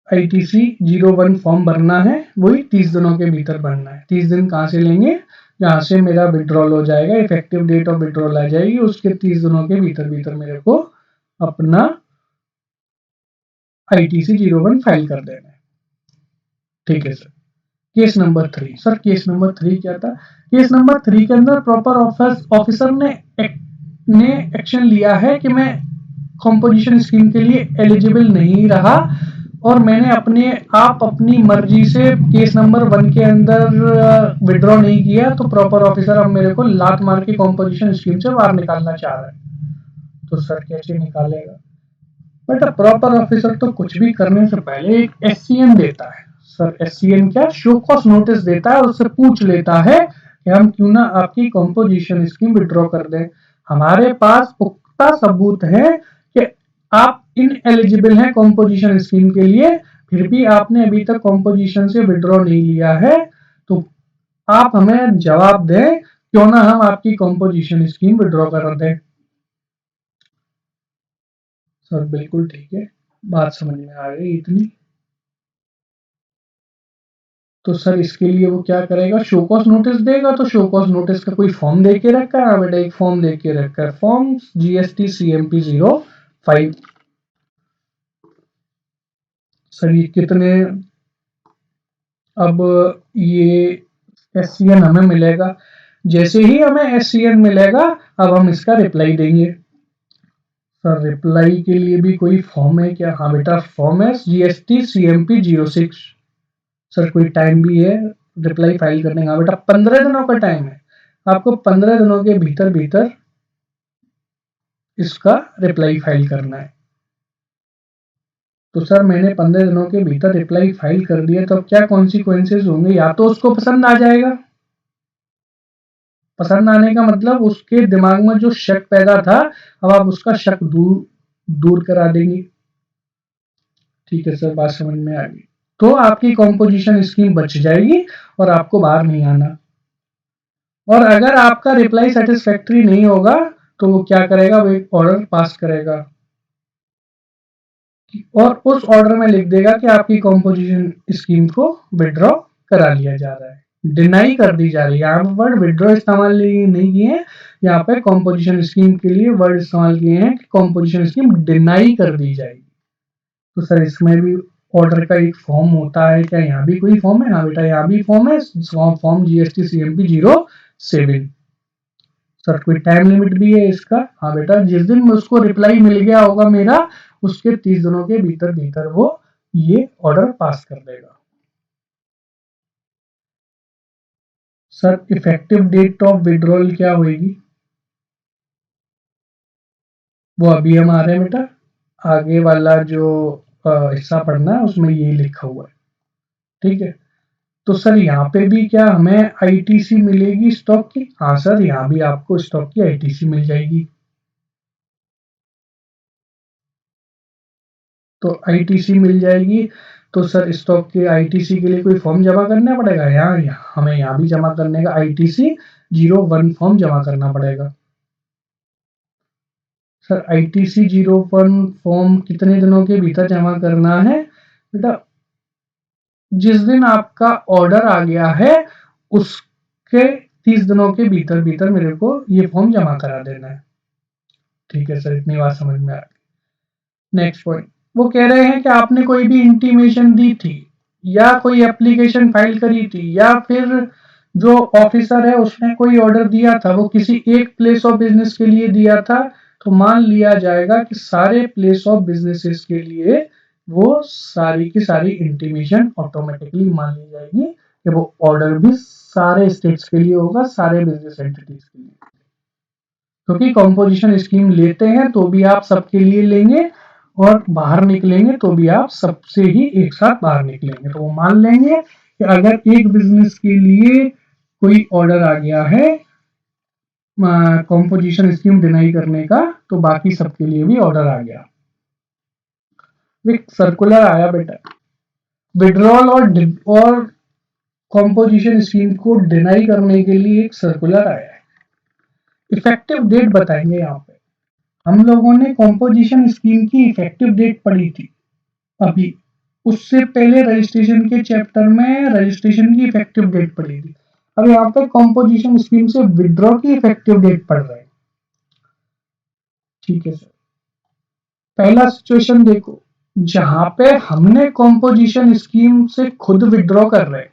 आईटीसी 01 फॉर्म भरना है, वही 30 दिनों के भीतर भरना है। 30 दिन कहाँ से लेंगे, जहां से मेरा विड्रॉल हो जाएगा, इफेक्टिव डेट ऑफ विड्रॉल आ जाएगी, उसके 30 दिनों के भीतर भीतर मेरे को अपना आईटीसी 01 फाइल कर देना है। ठीक है sir. Case number 3, sir case number 3 क्या था, केस नंबर 3 के अंदर प्रॉपर ऑफिसर ने एक्शन लिया है कि मैं कॉम्पोजिशन स्कीम के लिए एलिजिबल नहीं रहा, और मैंने अपने आप अपनी मर्जी से केस नंबर 1 के अंदर विड्रॉ नहीं किया, तो प्रॉपर ऑफिसर अब मेरे को लात मार के कॉम्पोजिशन स्कीम से बाहर निकालना चाह रहा है। तो सर कैसे निकालेगा बेटा, प्रॉपर ऑफिसर तो कुछ भी करने से पहले एक एससीएन देता है। सर एससीएन क्या, शो कॉज नोटिस देता है, उससे पूछ लेता है कि हम क्यों ना आपकी कॉम्पोजिशन स्कीम विड्रॉ कर दें। हमारे पास पुख्ता सबूत है कि आप इन एलिजिबल हैं कॉम्पोजिशन स्कीम के लिए, फिर भी आपने अभी तक कॉम्पोजिशन से विड्रॉ नहीं लिया है, तो आप हमें जवाब दें, क्यों ना हम आपकी कॉम्पोजिशन स्कीम विड्रॉ कर दें। सर बिल्कुल ठीक है, बात समझ में आ गई इतनी। तो सर इसके लिए वो क्या करेगा, शो कॉज नोटिस देगा। तो शो कॉज नोटिस का कोई फॉर्म दे के रखा है? हाँ बेटा, एक फॉर्म दे के रखा है, फॉर्म GST CMP 05। सर ये कितने, अब ये SCN हमें मिलेगा। जैसे ही हमें SCN मिलेगा, अब हम इसका रिप्लाई देंगे। सर रिप्लाई के लिए भी कोई फॉर्म है क्या? हाँ बेटा, फॉर्म है GST CMP 06। सर कोई टाइम भी है रिप्लाई फाइल करने का? बेटा 15 दिनों का टाइम है, आपको 15 दिनों के भीतर भीतर इसका रिप्लाई फाइल करना है। तो सर मैंने 15 दिनों के भीतर रिप्लाई फाइल कर दिया, तो अब क्या कॉन्सिक्वेंसेस होंगे? या तो उसको पसंद आ जाएगा, पसंद आने का मतलब उसके दिमाग में जो शक पैदा था, अब आप उसका शक दूर दूर करा देंगे। ठीक है सर, बात समझ में आ गई। तो आपकी कॉम्पोजिशन स्कीम बच जाएगी और आपको बाहर नहीं आना। और अगर आपका रिप्लाई सेटिस्फैक्ट्री नहीं होगा, तो वो क्या करेगा, वो एक ऑर्डर पास करेगा और उस ऑर्डर में लिख देगा कि आपकी कॉम्पोजिशन स्कीम को विड्रॉ करा लिया जा रहा है, डिनाई कर दी जा रही है। यहाँ पर वर्ड विड्रॉ इस्तेमाल नहीं किए हैं, यहाँ पे कॉम्पोजिशन स्कीम के लिए वर्ड इस्तेमाल किए हैं कि कॉम्पोजिशन स्कीम डिनाई कर दी जाएगी। तो सर इसमें भी ऑर्डर का एक फॉर्म होता है क्या? यहाँ भी कोई फॉर्म है? हाँ बेटा, यहाँ भी फॉर्म है, फॉर्म GST CMP 07। सर कोई टाइम लिमिट भी है इसका? हाँ बेटा, जिस दिन उसको रिप्लाई मिल गया होगा मेरा, उसके 30 दिनों के भीतर भीतर वो ये ऑर्डर पास कर देगा। Sir effective date of withdrawal क्या होगी? वो अभी हम आ रहे हैं बेटा, आगे वाला जो हिस्सा पढ़ना है उसमें ये लिखा हुआ है। ठीक है, तो सर यहाँ पे भी क्या हमें ITC मिलेगी स्टॉक की? हाँ सर, यहाँ भी आपको स्टॉक की ITC मिल जाएगी। तो ITC मिल जाएगी, तो सर स्टॉक के ITC के लिए कोई फॉर्म जमा करना पड़ेगा? हमें यहाँ भी जमा करने का ITC 01 फॉर्म जमा करना पड़ेगा। सर ITC 01 फॉर्म कितने दिनों के भीतर जमा करना है? बेटा जिस दिन आपका ऑर्डर आ गया है, उसके 30 दिनों के भीतर भीतर मेरे को ये फॉर्म जमा करा देना है। ठीक है सर, इतनी बात समझ में आ गई। नेक्स्ट पॉइंट, वो कह रहे हैं कि आपने कोई भी इंटीमेशन दी थी या कोई एप्लीकेशन फाइल करी थी, या फिर जो ऑफिसर है उसने कोई ऑर्डर दिया था, वो किसी एक प्लेस ऑफ बिजनेस के लिए दिया था, तो मान लिया जाएगा कि सारे प्लेस ऑफ बिजनेसेस के लिए वो सारी की सारी इंटीमेशन ऑटोमेटिकली मान ली जाएगी कि वो ऑर्डर भी सारे स्टेट्स के लिए होगा, सारे बिजनेस एंटिटीज के लिए। क्योंकि कॉम्पोजिशन स्कीम लेते हैं तो भी आप सबके लिए लेंगे, और बाहर निकलेंगे तो भी आप सबसे ही एक साथ बाहर निकलेंगे। तो वो मान लेंगे कि अगर एक बिजनेस के लिए कोई ऑर्डर आ गया है कॉम्पोजिशन स्कीम डिनाई करने का, तो बाकी सबके लिए भी ऑर्डर आ गया। एक सर्कुलर आया बेटा, विड्रॉल और कॉम्पोजिशन स्कीम को डिनाई करने के लिए एक सर्कुलर आया है। इफेक्टिव डेट बताएंगे यहाँ पे। हम लोगों ने कॉम्पोजिशन स्कीम की इफेक्टिव डेट पढ़ी थी अभी, उससे पहले रजिस्ट्रेशन के चैप्टर में रजिस्ट्रेशन की इफेक्टिव डेट पढ़ी थी। अब यहाँ पे कॉम्पोजिशन स्कीम से विड्रॉ की इफेक्टिव डेट पढ़ रहे हैं। ठीक है सर, पहला सिचुएशन देखो, जहां पे हमने कॉम्पोजिशन स्कीम से खुद विड्रॉ कर रहे हैं।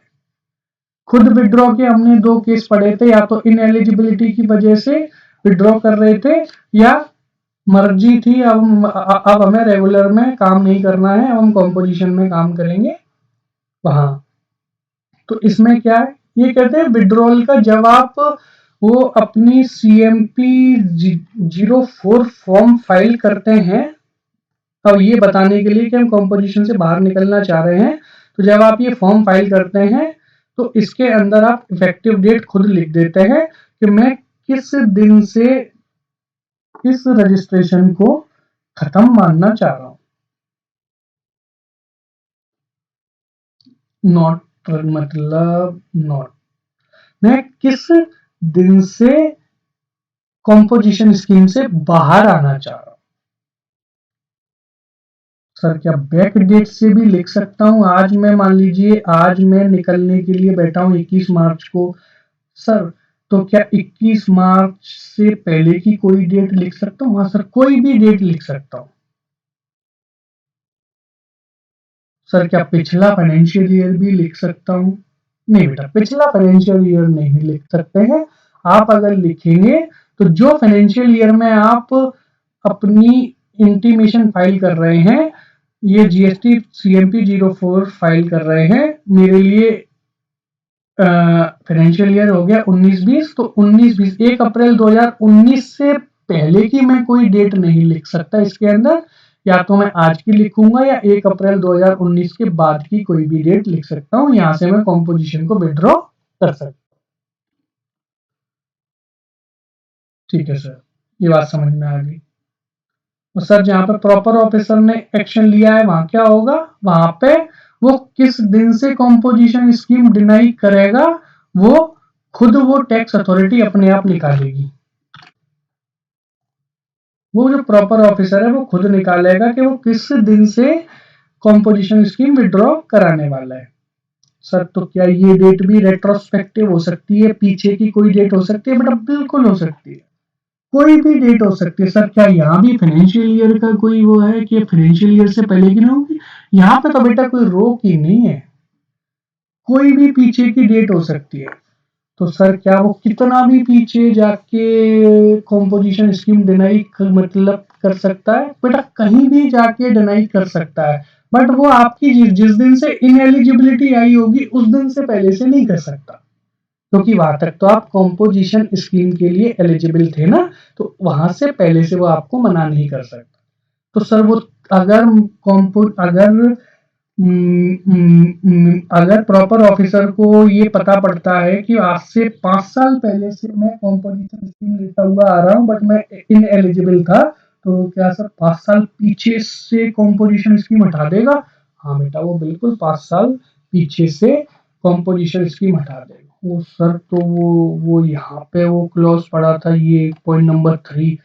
खुद विड्रॉ के हमने दो केस पढ़े थे, या तो इनएलिजिबिलिटी की वजह से विड्रॉ कर रहे थे, या मर्जी थी अब हमें रेगुलर में काम नहीं करना है, हम कॉम्पोजिशन में काम करेंगे वहां। तो इसमें क्या है, ये कहते हैं विड्रॉल का जब आप वो अपनी CMP 04 फॉर्म फाइल करते हैं, अब ये बताने के लिए कि हम कॉम्पोजिशन से बाहर निकलना चाह रहे हैं, तो जब आप ये फॉर्म फाइल करते हैं तो इसके अंदर आप इफेक्टिव डेट खुद लिख देते हैं कि मैं किस दिन से इस रजिस्ट्रेशन को खत्म मानना चाह रहा हूं। नॉट मतलब नॉट, मैं किस दिन से कॉम्पोजिशन स्कीम से बाहर आना चाह रहा हूं। सर क्या बैक डेट से भी लिख सकता हूं? आज मैं मान लीजिए आज मैं निकलने के लिए बैठा हूं 21 मार्च को। सर तो क्या 21 मार्च से पहले की कोई डेट लिख सकता हूँ? हाँ सर, कोई भी डेट लिख सकता हूँ। सर क्या पिछला फाइनेंशियल ईयर भी लिख सकता हूँ? नहीं बेटा, पिछला फाइनेंशियल ईयर नहीं लिख सकते हैं। आप अगर लिखेंगे तो जो फाइनेंशियल ईयर में आप अपनी इंटीमेशन फाइल कर रहे हैं, ये जीएसटी सीएमपी 04 फाइल कर रहे हैं, मेरे लिए फाइनेंशियल ईयर हो गया 19-20, तो 19-20 1 अप्रैल 2019 से पहले की मैं कोई डेट नहीं लिख सकता इसके अंदर। या तो मैं आज की लिखूंगा या 1 अप्रैल 2019 के बाद की कोई भी डेट लिख सकता हूं। यहां से मैं कॉम्पोजिशन को विड्रॉ कर सकता हूं। ठीक है सर, ये बात समझ में आ गई। तो सर जहां पर प्रॉपर ऑफिसर ने एक्शन लिया है वहां क्या होगा? वहां पे वो किस दिन से कॉम्पोजिशन स्कीम डिनाई करेगा, वो खुद वो टैक्स अथॉरिटी अपने आप निकालेगी। वो जो प्रॉपर ऑफिसर है वो खुद निकालेगा कि वो किस दिन से कॉम्पोजिशन स्कीम विड्रॉ कराने वाला है। सर तो क्या ये डेट भी रेट्रोस्पेक्टिव हो सकती है? पीछे की कोई डेट हो सकती है? बेटा बिल्कुल हो सकती है, कोई भी डेट हो सकती है। सर क्या यहाँ भी फाइनेंशियल ईयर का कोई वो है कि फाइनेंशियल ईयर से पहले की नहीं होगी? यहाँ पे तो बेटा कोई रोक ही नहीं है, कोई भी पीछे की डेट हो सकती है। तो सर क्या वो कितना भी पीछे जाके कॉम्पोजिशन स्कीम डिनाई मतलब कर सकता है? बेटा कहीं भी जाके डिनाई कर सकता है, बट वो आपकी जिस दिन से इनएलिजिबिलिटी आई होगी उस दिन से पहले से नहीं कर सकता, क्योंकि वहां तक तो आप कॉम्पोजिशन स्कीम के लिए एलिजिबल थे ना, तो वहां से पहले से वो आपको मना नहीं कर सकता। तो सर वो अगर अगर अगर प्रॉपर ऑफिसर को ये पता पड़ता है कि आज से 5 साल पहले से मैं कॉम्पोजिशन स्कीम लेता हुआ आ रहा हूँ बट मैं इन एलिजिबल था, तो क्या सर 5 साल पीछे से कॉम्पोजिशन स्कीम हटा देगा? हाँ बेटा, वो बिल्कुल 5 साल पीछे से कॉम्पोजिशन स्कीम हटा देगा। वो सर तो वो यहाँ पे वो क्लॉज पड़ा था, ये पॉइंट नंबर 3,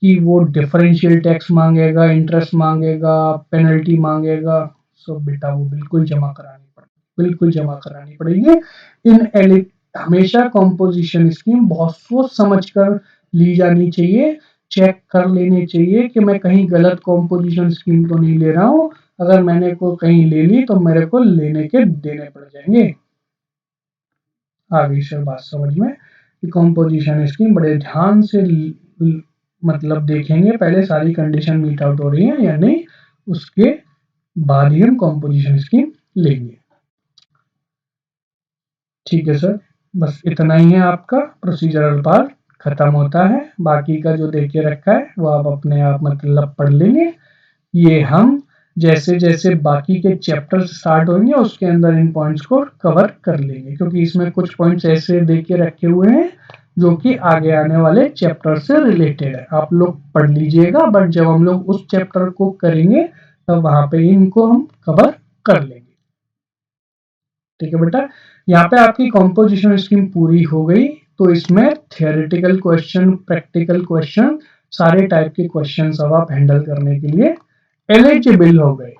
कि वो डिफरेंशियल टैक्स मांगेगा, इंटरेस्ट मांगेगा, पेनल्टी मांगेगा। सो बेटा वो बिल्कुल जमा करानी पड़ेगी, बिल्कुल जमा करानी पड़ेगी। हमेशा कॉम्पोजिशन स्कीम बहुत सोच समझ कर ली जानी चाहिए, चेक कर लेने चाहिए कि मैं कहीं गलत कॉम्पोजिशन स्कीम तो नहीं ले रहा हूँ। अगर मैंने को कहीं ले ली तो मेरे को लेने के देने पड़ जाएंगे। आ गई सर बात समझ में कि कॉम्पोजिशन स्कीम बड़े ध्यान से मतलब देखेंगे पहले सारी कंडीशन मीट आउट हो रही है या नहीं, उसके बाद ही हम कॉम्पोजिशन स्कीम लेंगे। ठीक है सर, बस इतना ही है, आपका प्रोसीजरल पार्ट खत्म होता है। बाकी का जो देख के रखा है वो आप अपने आप मतलब पढ़ लेंगे। ये हम जैसे जैसे बाकी के चैप्टर स्टार्ट होंगे उसके अंदर इन पॉइंट्स को कवर कर लेंगे, क्योंकि इसमें कुछ पॉइंट्स ऐसे देख के रखे हुए हैं जो कि आगे आने वाले चैप्टर से रिलेटेड है। आप लोग पढ़ लीजिएगा, बट जब हम लोग उस चैप्टर को करेंगे तब वहां पे इनको हम कवर कर लेंगे। ठीक है बेटा, यहाँ पे आपकी कॉम्पोजिशन स्कीम पूरी हो गई। तो इसमें थियोरेटिकल क्वेश्चन, प्रैक्टिकल क्वेश्चन, सारे टाइप के क्वेश्चन अब आप हैंडल करने के लिए एलिजिबल हो गए।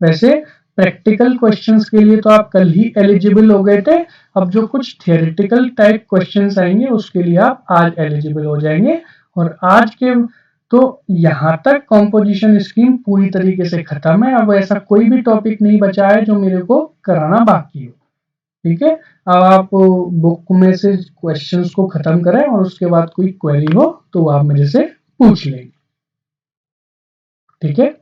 वैसे प्रैक्टिकल क्वेश्चंस के लिए तो आप कल ही एलिजिबल हो गए थे, अब जो कुछ थियोरेटिकल टाइप क्वेश्चंस आएंगे उसके लिए आप आज एलिजिबल हो जाएंगे। और आज के तो यहाँ तक कॉम्पोजिशन स्कीम पूरी तरीके से खत्म है। अब ऐसा कोई भी टॉपिक नहीं बचा है जो मेरे को कराना बाकी हो। ठीक है, अब आप बुक में से क्वेश्चंस को खत्म करें और उसके बाद कोई क्वेरी हो तो आप मेरे से पूछ लेंगे। ठीक है।